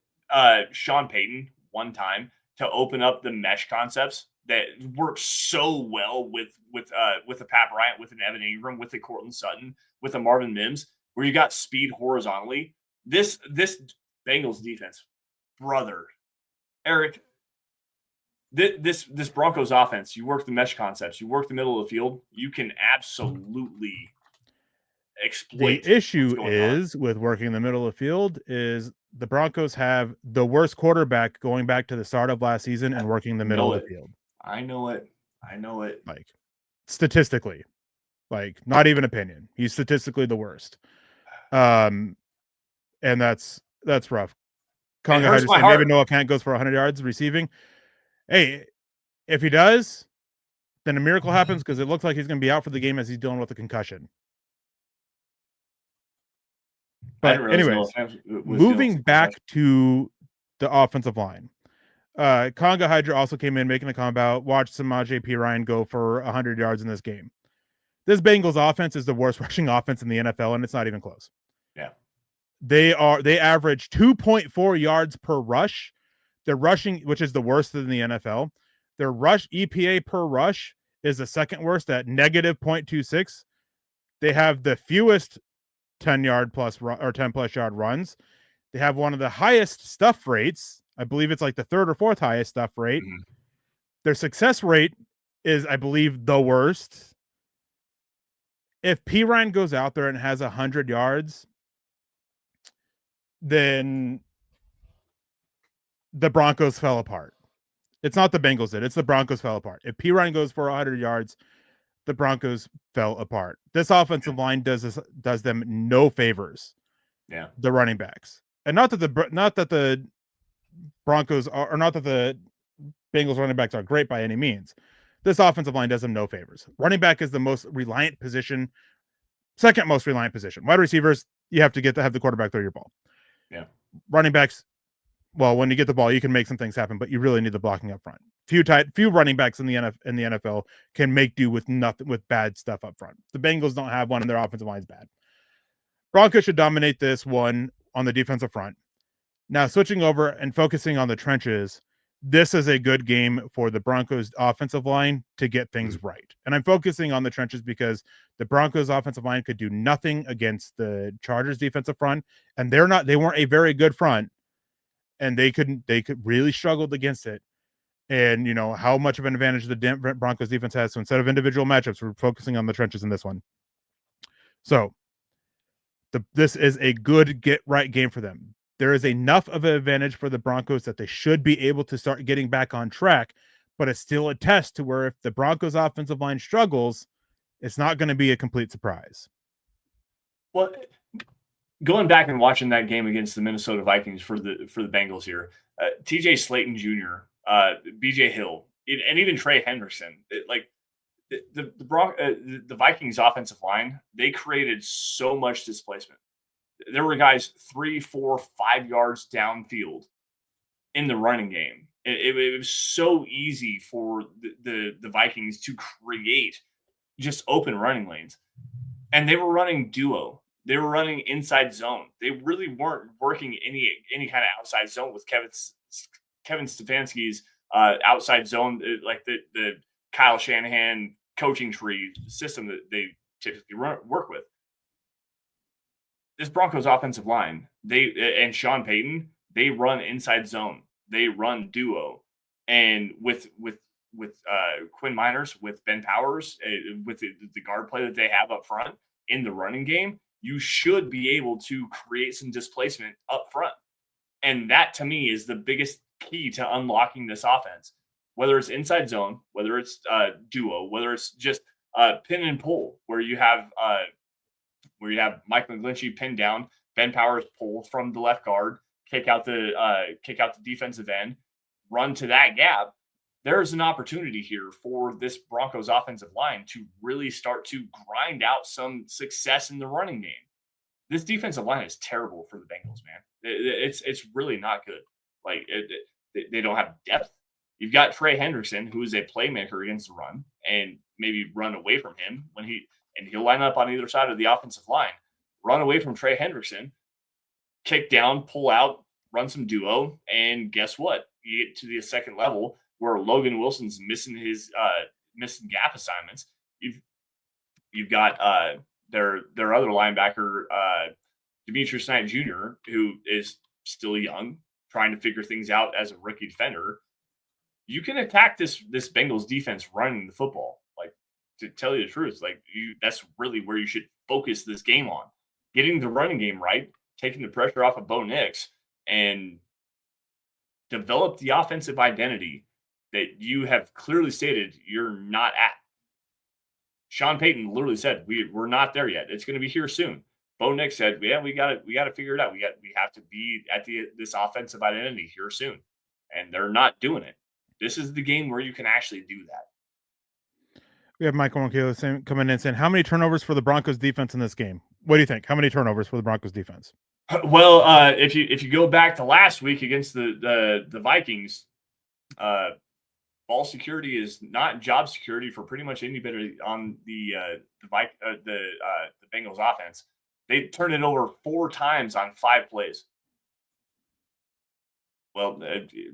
Sean Payton one time to open up the mesh concepts that work so well with a Pat Bryant, with an Evan Ingram, with a Cortland Sutton, with a Marvin Mims, where you got speed horizontally. This Bengals defense, brother, Eric, this Broncos offense, you work the mesh concepts, you work the middle of the field, you can absolutely exploit. The issue is with working the middle of the field is the Broncos have the worst quarterback going back to the start of last season and working the middle of the field. I know it. Like, statistically, like, not even opinion. He's statistically the worst. And that's rough. Conga Hydra said maybe Noah Fant goes for 100 yards receiving. Hey, if he does, then a miracle happens, because it looks like he's going to be out for the game as he's dealing with a concussion. But anyways, moving back to the offensive line. Conga Hydra also came in making a comment about watch Samaje Perine go for 100 yards in this game. This Bengals offense is the worst rushing offense in the NFL, and it's not even close. Yeah. They average 2.4 yards per rush. Their rushing, which is the worst in the NFL. Their rush EPA per rush is the second worst at negative 0.26. They have the fewest 10 plus yard runs. They have one of the highest stuff rates. I believe it's like the third or fourth highest stuff rate. Mm-hmm. Their success rate is, I believe, the worst. If Perine goes out there and has 100 yards, then the Broncos fell apart. It's not the Bengals did. It's the Broncos fell apart. If Perine goes for 100 yards, the Broncos fell apart. This offensive line does them no favors. Yeah, the running backs, and not that the Broncos are, or not that the Bengals running backs are great by any means. This offensive line does them no favors. Running back is the most reliant position, second most reliant position. Wide receivers, you have to have the quarterback throw your ball. Yeah. running backs, well, when you get the ball, you can make some things happen, but you really need the blocking up front. Few running backs in the NFL can make do with nothing, with bad stuff up front. The Bengals don't have one, and their offensive line is bad. Broncos should dominate this one on the defensive front. Now, switching over and focusing on the trenches, this is a good game for the Broncos offensive line to get things right. And I'm focusing on the trenches because the Broncos offensive line could do nothing against the Chargers defensive front, and they weren't a very good front, and they could really struggled against it. And how much of an advantage the Broncos defense has. So instead of individual matchups, we're focusing on the trenches in this one. So this is a good get right game for them. There is enough of an advantage for the Broncos that they should be able to start getting back on track, but it's still a test to where if the Broncos offensive line struggles, it's not going to be a complete surprise. Well, going back and watching that game against the Minnesota Vikings for the Bengals here, TJ Slayton Jr., BJ Hill, and even Trey Henderson, the Vikings offensive line, they created so much displacement. There were guys 3, 4, 5 yards downfield in the running game. It was so easy for the Vikings to create just open running lanes. And they were running duo. They were running inside zone. They really weren't working any kind of outside zone with Kevin Stefanski's outside zone, like the Kyle Shanahan coaching tree system that they typically work with. This Broncos offensive line, and Sean Payton, they run inside zone. They run duo, and with Quinn Miners, with Ben Powers, with the guard play that they have up front in the running game, you should be able to create some displacement up front. And that, to me, is the biggest key to unlocking this offense. Whether it's inside zone, whether it's duo, whether it's just pin and pull, where you have Mike McGlinchey pinned down, Ben Powers pull from the left guard, kick out the defensive end, run to that gap. There's an opportunity here for this Broncos offensive line to really start to grind out some success in the running game. This defensive line is terrible for the Bengals, man. It's really not good. Like they don't have depth. You've got Trey Henderson, who is a playmaker against the run, and maybe run away from him he'll line up on either side of the offensive line, run away from Trey Henderson, kick down, pull out, run some duo, and guess what? You get to the second level where Logan Wilson's missing his missing gap assignments. You've got their other linebacker, Demetrius Knight Jr., who is still young, trying to figure things out as a rookie defender. You can attack this Bengals defense running the football. Like, to tell you the truth, that's really where you should focus this game on. Getting the running game right, taking the pressure off of Bo Nix, and develop the offensive identity that you have clearly stated you're not at. Sean Payton literally said, we're not there yet. It's going to be here soon. Bo Nix said, yeah, we got to figure it out. We have to be at this offensive identity here soon. And they're not doing it. This is the game where you can actually do that. We have Michael Monkeala coming in saying, how many turnovers for the Broncos defense in this game? What do you think? How many turnovers for the Broncos defense? Well, if you go back to last week against the Vikings, ball security is not job security for pretty much anybody on the Bengals offense. They turned it over 4 times on 5 plays. Well,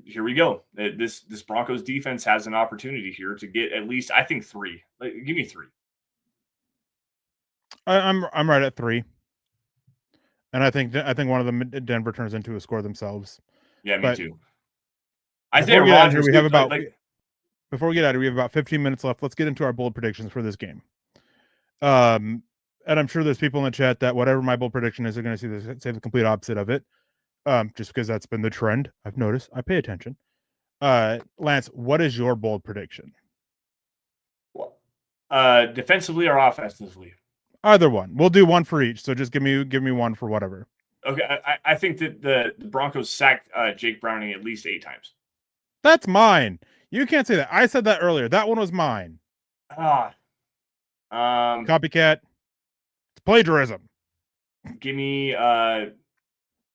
here we go. This Broncos defense has an opportunity here to get at least, I think, 3. Give me 3. I'm right at 3, and I think one of them Denver turns into a score themselves. Yeah, me too. Before we get out of here, we have about 15 minutes left. Let's get into our bold predictions for this game. And I'm sure there's people in the chat that whatever my bold prediction is, they're going to say the complete opposite of it. Just because that's been the trend. I've noticed. I pay attention. Lance, what is your bold prediction? Defensively or offensively? Either one. We'll do one for each. So just give me one for whatever. Okay. I think that the Broncos sacked Jake Browning at least 8 times. That's mine. You can't say that. I said that earlier. That one was mine. Copycat. It's plagiarism. Give me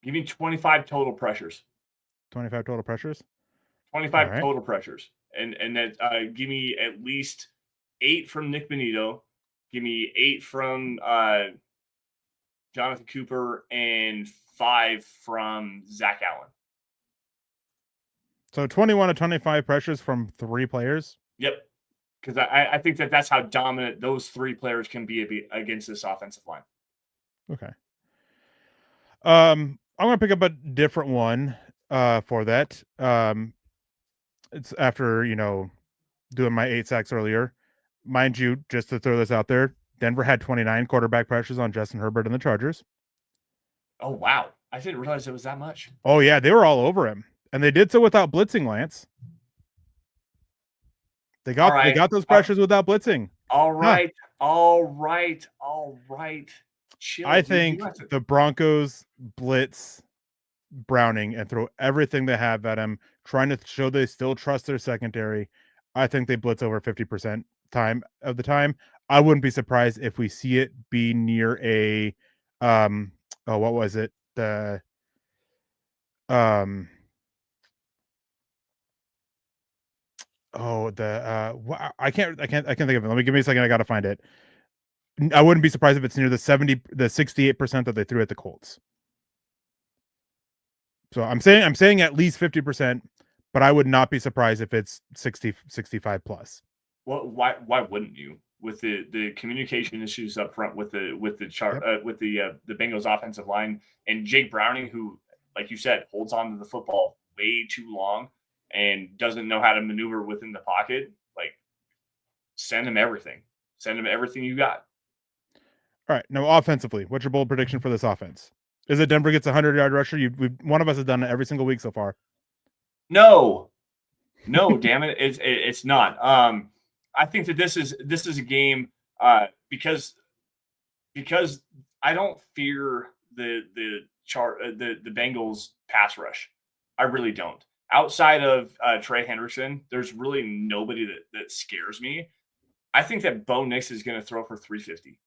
Give me 25 total pressures. 25 total pressures. 25 right. total pressures. And that give me at least 8 from Nick Benito. Give me 8 from Jonathan Cooper and 5 from Zach Allen. So 21 to 25 pressures from 3 players. Yep. Because I think that's how dominant those 3 players can be against this offensive line. Okay. I'm gonna pick up a different one for that. It's after doing my 8 sacks earlier. Mind you, just to throw this out there, Denver had 29 quarterback pressures on Justin Herbert and the Chargers. Oh wow. I didn't realize it was that much. Oh yeah, they were all over him. And they did so without blitzing, Lance. They got those pressures without blitzing. All right. Chill. I think the Broncos blitz Browning and throw everything they have at him, trying to show they still trust their secondary. I think they blitz over 50% of the time. I wouldn't be surprised if we see it be near a what was it? The I can't think of it. Give me a second. I gotta find it. I wouldn't be surprised if it's near the 68% that they threw at the Colts. So I'm saying at least 50%, but I would not be surprised if it's 65 plus. Well, why wouldn't you? With the communication issues up front with the Bengals offensive line and Jake Browning, who, like you said, holds on to the football way too long and doesn't know how to maneuver within the pocket. Like, send him everything. Send him everything you got. All right. Now, offensively, what's your bold prediction for this offense? Is it Denver gets a 100-yard rusher? One of us has done it every single week so far. No, damn it, it's not. I think that this is a game because I don't fear the Bengals pass rush. I really don't. Outside of Trey Henderson, there's really nobody that scares me. I think that Bo Nix is going to throw for 350.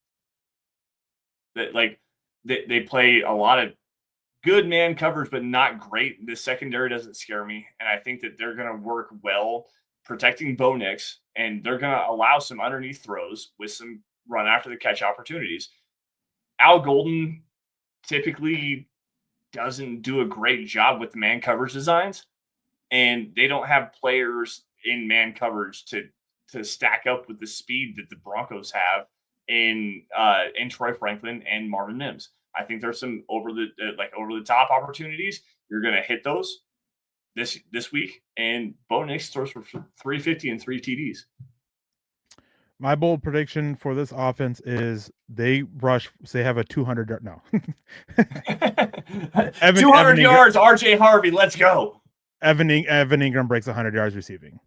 They play a lot of good man coverage, but not great. The secondary doesn't scare me, and I think that they're going to work well protecting Bo Nix, and they're going to allow some underneath throws with some run after the catch opportunities. Al Golden typically doesn't do a great job with man coverage designs, and they don't have players in man coverage to stack up with the speed that the Broncos have in Troy Franklin and Marvin Mims. I think there's some over the top opportunities. You're going to hit those this week, and Bo Nix throws for 350 and 3 TDs. My bold prediction for this offense is they rush. Say have a 200 yard. No, 200 yards. RJ Harvey, let's go. Evan Ingram breaks 100 yards receiving.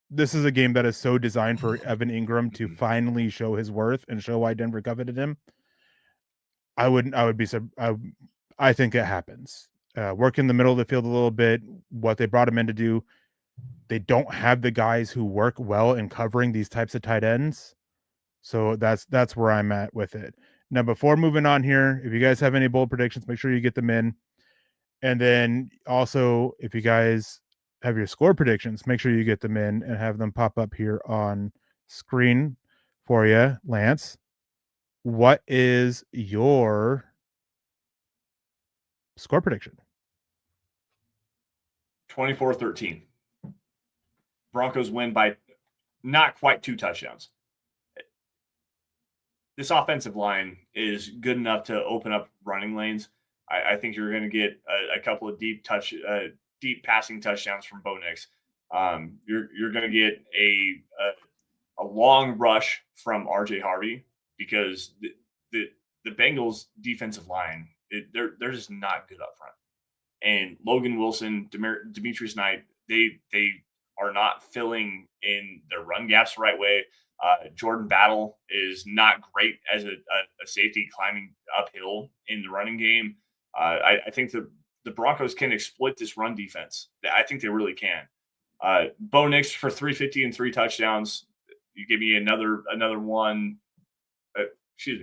This is a game that is so designed for Evan Ingram to finally show his worth and show why Denver coveted him. I think it happens. Work in the middle of the field a little bit. What they brought him in to do, they don't have the guys who work well in covering these types of tight ends. So that's where I'm at with it. Now, before moving on here, if you guys have any bold predictions, make sure you get them in. And then also, if you guys have your score predictions, make sure you get them in and have them pop up here on screen for you. Lance, what is your score prediction? 24-13. Broncos win by not quite 2 touchdowns. This offensive line is good enough to open up running lanes. I think you're going to get a couple of deep passing touchdowns from Bo Nix. You're going to get a long rush from RJ Harvey because the Bengals defensive line, they're just not good up front. And Logan Wilson, Demetrius Knight, they are not filling in their run gaps the right way. Jordan Battle is not great as a safety climbing uphill in the running game. I think the Broncos can exploit this run defense. I think they really can. Bo Nix for 350 and 3 touchdowns. You give me another one.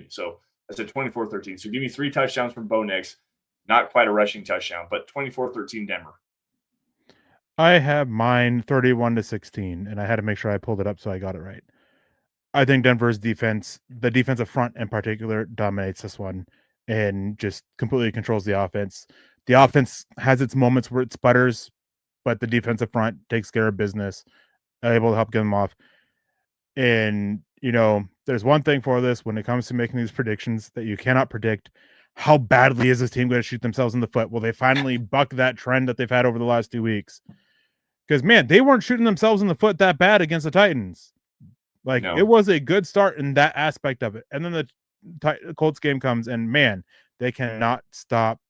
So I said 24-13. So give me 3 touchdowns from Bo Nix. Not quite a rushing touchdown, but 24-13 Denver. I have mine 31-16, and I had to make sure I pulled it up so I got it right. I think Denver's defense, the defensive front in particular, dominates this one and just completely controls the offense. The offense has its moments where it sputters, but the defensive front takes care of business, able to help get them off. And, there's one thing for this when it comes to making these predictions that you cannot predict. How badly is this team going to shoot themselves in the foot? Will they finally buck that trend that they've had over the last 2 weeks? Because, man, they weren't shooting themselves in the foot that bad against the Titans. It was a good start in that aspect of it. And then the Colts game comes, and, man, they cannot stop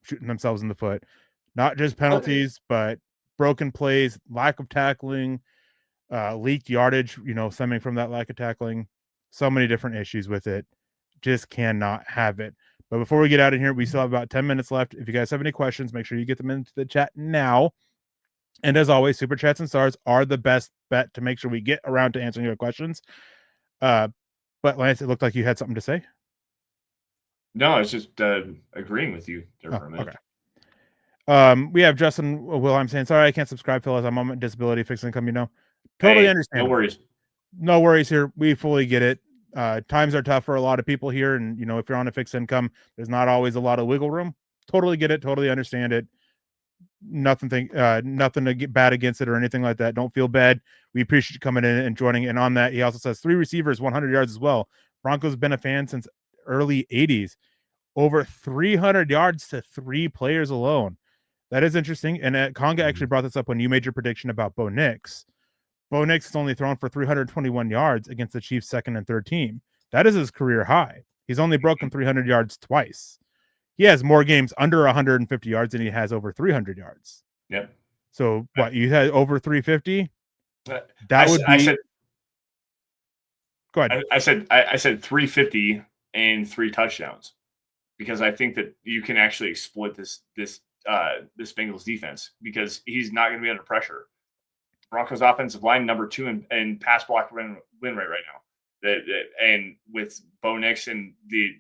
shooting themselves in the foot. Not just penalties, but broken plays, lack of tackling, leaked yardage, stemming from that lack of tackling. So many different issues with it. Just cannot have it. But before we get out of here, we still have about 10 minutes left. If you guys have any questions, make sure you get them into the chat now. And as always, super chats and stars are the best bet to make sure we get around to answering your questions. But Lance, it looked like you had something to say. No, I was just agreeing with you there for a minute. Okay. We have Justin Wilhelm saying, sorry, I can't subscribe, fellas. I'm on disability, fixed income, Totally understand. No worries. No worries here. We fully get it. Times are tough for a lot of people here. And, if you're on a fixed income, there's not always a lot of wiggle room. Totally get it. Totally understand it. Nothing to get bad against it or anything like that. Don't feel bad. We appreciate you coming in and joining. And on that, he also says 3 receivers, 100 yards as well. Broncos been a fan since early 80s. Over 300 yards to 3 players alone. That is interesting. And Conga actually brought this up when you made your prediction about Bo Nix. Bo Nix has only thrown for 321 yards against the Chiefs' second and third team. That is his career high. He's only broken 300 yards twice. He has more games under 150 yards than he has over 300 yards. Yep. So what, you had over 350? I said, go ahead. I said 350 and 3 touchdowns because I think that you can actually exploit this Bengals defense because he's not going to be under pressure. Broncos offensive line number 2 in pass block win rate right now. And with Bo Nix and the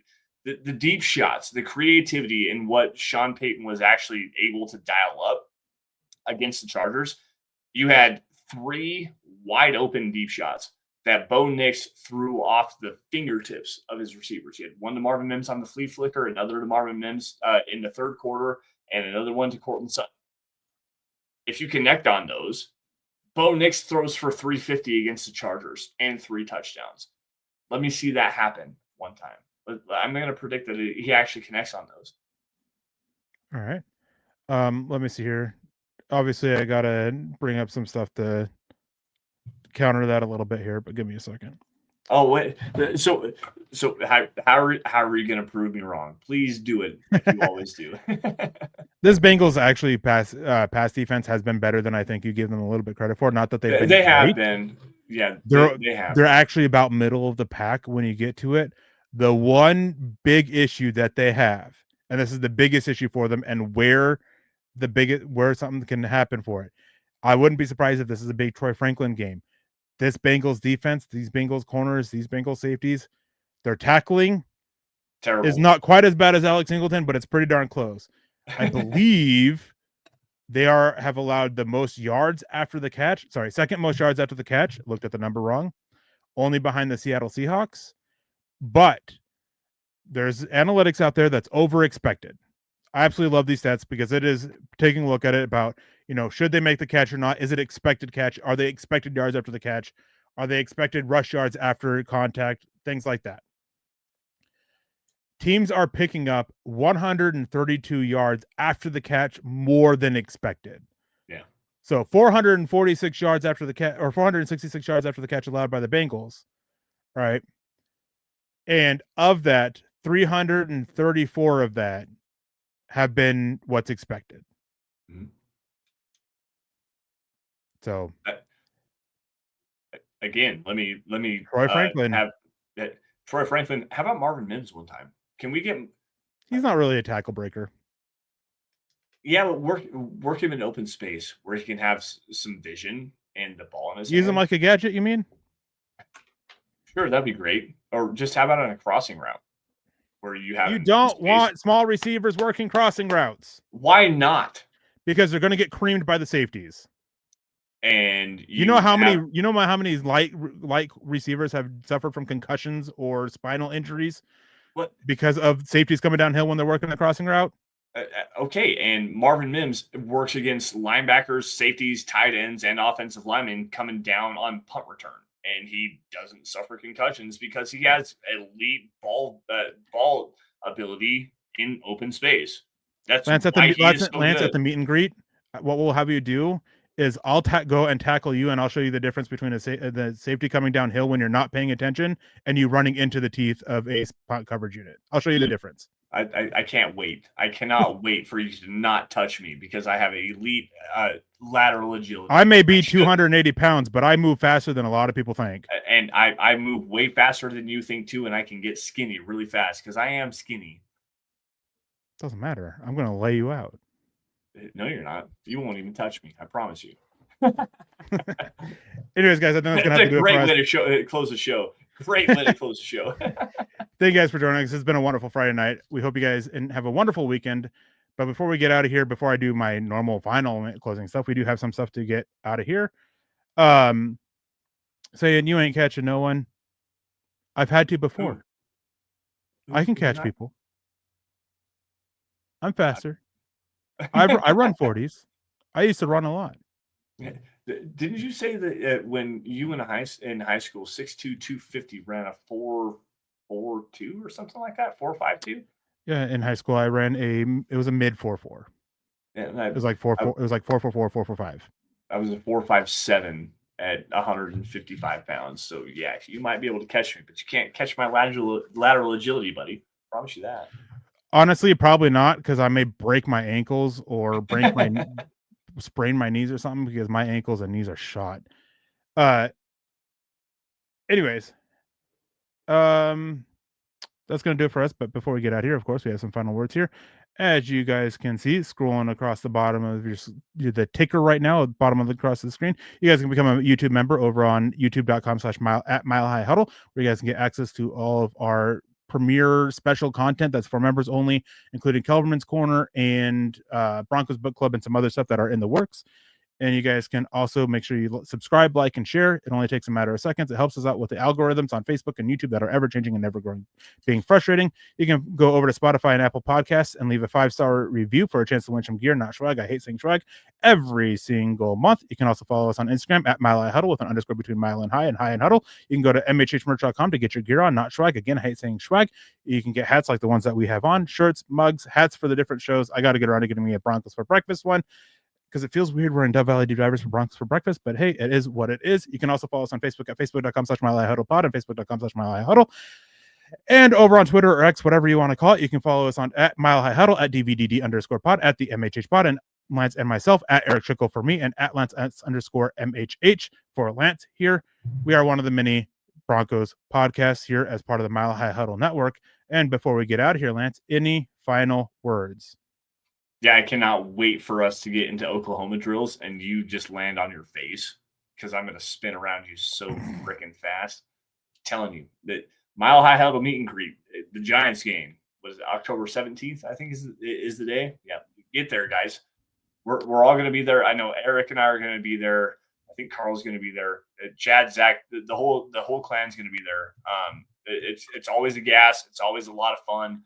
deep shots, the creativity, and what Sean Payton was actually able to dial up against the Chargers, you had 3 wide open deep shots that Bo Nix threw off the fingertips of his receivers. He had one to Marvin Mims on the flea flicker, another to Marvin Mims in the third quarter, and another one to Cortland Sutton. If you connect on those, Bo Nix throws for 350 against the Chargers and 3 touchdowns. Let me see that happen one time. I'm going to predict that he actually connects on those. All right. Let me see here. Obviously, I got to bring up some stuff to counter that a little bit here, but give me a second. Oh, wait. So how are you going to prove me wrong? Please do it like you always do. This Bengals actually pass defense has been better than I think you give them a little bit credit for. Not that they've been they have been. Yeah, they have. They're actually about middle of the pack when you get to it. The one big issue that they have, and this is the biggest issue for them, and where something can happen for it. I wouldn't be surprised if this is a big Troy Franklin game. This Bengals defense, these Bengals corners, these Bengals safeties, their tackling is not quite as bad as Alex Singleton, but it's pretty darn close. I believe they have allowed the most yards after the catch. Sorry, second most yards after the catch. Looked at the number wrong. Only behind the Seattle Seahawks. But there's analytics out there that's over expected. I absolutely love these stats because it is taking a look at it about, should they make the catch or not? Is it expected catch? Are they expected yards after the catch? Are they expected rush yards after contact? Things like that. Teams are picking up 132 yards after the catch more than expected. Yeah. So 446 yards after the catch, or 466 yards after the catch allowed by the Bengals, right? And of that, 334 of that have been what's expected. Mm-hmm. So again, let me Troy Franklin. Troy Franklin. How about Marvin Mims one time? Can we get? He's not really a tackle breaker. Yeah, but work him in open space where he can have some vision and the ball in his Use hand. him like a gadget, you mean? Sure, that'd be great. Or just how about on a crossing route? where you have. You don't want small receivers working crossing routes. Why not? Because they're going to get creamed by the safeties. And you know how many light receivers have suffered from concussions or spinal injuries? What? Because of safeties coming downhill when they're working the crossing route. Okay, and Marvin Mims works against linebackers, safeties, tight ends, and offensive linemen coming down on punt return, and he doesn't suffer concussions because he has elite ball ability in open space. That's Lance at the meet and greet. What we'll have you do is I'll go and tackle you, and I'll show you the difference between the safety coming downhill when you're not paying attention and you running into the teeth of a punt coverage unit. I'll show you the difference. I can't wait. I cannot wait for you to not touch me because I have elite lateral agility. I may be 280 pounds, but I move faster than a lot of people think. And I move way faster than you think too, and I can get skinny really fast because I am skinny. Doesn't matter. I'm going to lay you out. No, you're not. You won't even touch me. I promise you. Anyways, guys, I think that's going to have to do it for us. Great way to close the show. Great way to close the show. Thank you guys for joining us. It's been a wonderful Friday night. We hope you guys have a wonderful weekend. But before we get out of here, before I do my normal final closing stuff, we do have some stuff to get out of here. Saying you ain't catching no one. I've had to before. I can catch people. I'm faster. I run 40s. I used to run a lot. Didn't you say that when you in high school, 6'2", 250 ran a 4.42 or something like that, 4.52? Yeah, in high school I ran it was a mid 4.4. Yeah, it was like 4.4. It was like 4.44, 4.45. I was a 4.57 at 155 pounds. So yeah, you might be able to catch me, but you can't catch my lateral agility, buddy. Promise you that. Honestly, probably not, because I may break my ankles or sprain my knees or something, because my ankles and knees are shot. Anyways, that's going to do it for us. But before we get out here, of course, we have some final words here. As you guys can see, scrolling across the bottom of the ticker right now, at the bottom of across the screen, you guys can become a YouTube member over on youtube.com/MileHighHuddle, where you guys can get access to all of our premier special content that's for members only, including Kelberman's Corner and Broncos Book Club and some other stuff that are in the works. And you guys can also make sure you subscribe, like, and share. It only takes a matter of seconds. It helps us out with the algorithms on Facebook and YouTube that are ever changing and never growing, being frustrating. You can go over to Spotify and Apple Podcasts and leave a 5-star review for a chance to win some gear, not swag. I hate saying swag, every single month. You can also follow us on Instagram at MileHighHuddle with an underscore between Mile and High and Huddle. You can go to mhhmerch.com to get your gear on, not swag. Again, I hate saying swag. You can get hats like the ones that we have on, shirts, mugs, hats for the different shows. I got to get around to getting me a Broncos for breakfast one, because it feels weird we're in Dove Valley Drivers for Broncos for breakfast, but hey, it is what it is. You can also follow us on Facebook at facebook.com/MileHighHuddlePod and facebook.com/MileHighHuddle. And over on Twitter or X, whatever you want to call it, you can follow us on at MileHighHuddle, at DVDD_pod, at the MHH pod, and Lance and myself at Erick Trickel for me, and at Lance_MHH for Lance here. We are one of the many Broncos podcasts here as part of the Mile High Huddle network. And before we get out of here, Lance, any final words? Yeah, I cannot wait for us to get into Oklahoma drills and you just land on your face, because I'm going to spin around you so freaking fast. I'm telling you that Mile High Huddle meet and greet, the Giants game was October 17th, I think is the day. Yeah, get there, guys. We're all going to be there. I know Erick and I are going to be there. I think Carl's going to be there. Chad, Zach, the whole clan's going to be there. It's always a gas. It's always a lot of fun.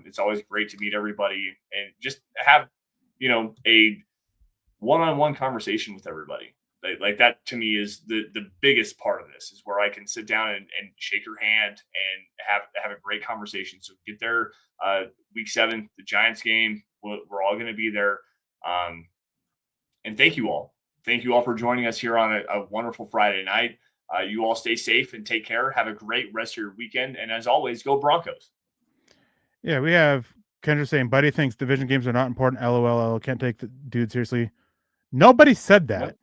It's always great to meet everybody and just have, a one-on-one conversation with everybody. Like that to me is the biggest part of this, is where I can sit down and shake your hand and have a great conversation. So get there, week 7, the Giants game. We're all going to be there. And thank you all. Thank you all for joining us here on a wonderful Friday night. You all stay safe and take care. Have a great rest of your weekend. And as always, go Broncos. Yeah, we have Kendra saying, Buddy thinks division games are not important. LOL. Can't take the dude seriously. Nobody said that.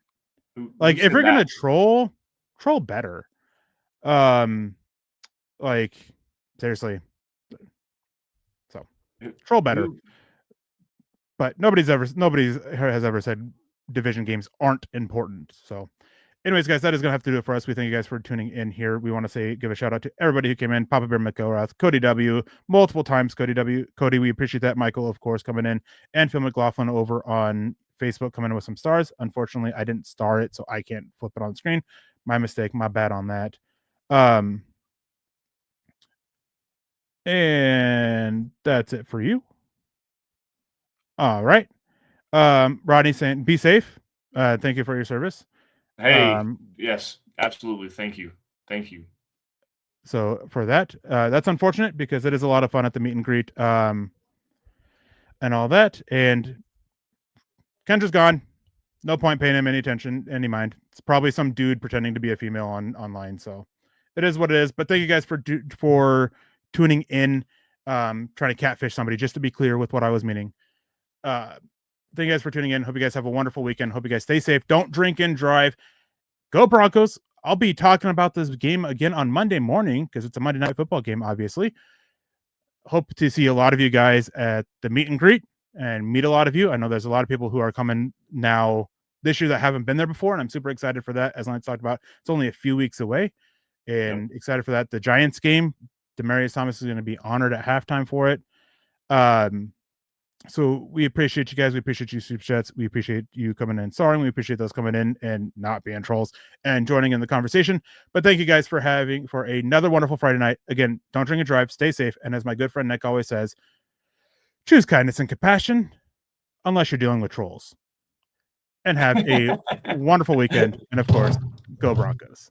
Who if you're going to troll better. Seriously. So, troll better. But nobody has ever said division games aren't important. So, Anyways, guys, that is going to have to do it for us. We thank you guys for tuning in here. We want to give a shout out to everybody who came in. Papa Bear McElrath, Cody W, multiple times Cody W. Cody, we appreciate that. Michael, of course, coming in, and Phil McLaughlin over on Facebook coming in with some stars. Unfortunately, I didn't star it, so I can't flip it on the screen. My mistake. My bad on that. And that's it for you. All right. Rodney saying, be safe. Thank you for your service. Hey, yes, absolutely. Thank you. So for that, that's unfortunate because it is a lot of fun at the meet and greet, and all that. And Kendra's gone. No point paying him any attention, any mind. It's probably some dude pretending to be a female online. So it is what it is. But thank you guys for tuning in, trying to catfish somebody, just to be clear with what I was meaning. Thank you guys for tuning in. Hope you guys have a wonderful weekend. Hope you guys stay safe. Don't drink and drive. Go Broncos. I'll be talking about this game again on Monday morning because it's a Monday Night Football game, obviously. Hope to see a lot of you guys at the meet and greet and meet a lot of you. I know there's a lot of people who are coming now this year that haven't been there before, and I'm super excited for that. As Lance talked about, it's only a few weeks away, and excited for that. The Giants game, Demaryius Thomas is going to be honored at halftime for it. So we appreciate you guys. We appreciate you, Super Chats. We appreciate you coming in. Sorry, we appreciate those coming in and not being trolls and joining in the conversation. But thank you guys for another wonderful Friday night. Again, don't drink and drive. Stay safe. And as my good friend Nick always says, choose kindness and compassion unless you're dealing with trolls. And have a wonderful weekend. And of course, go Broncos.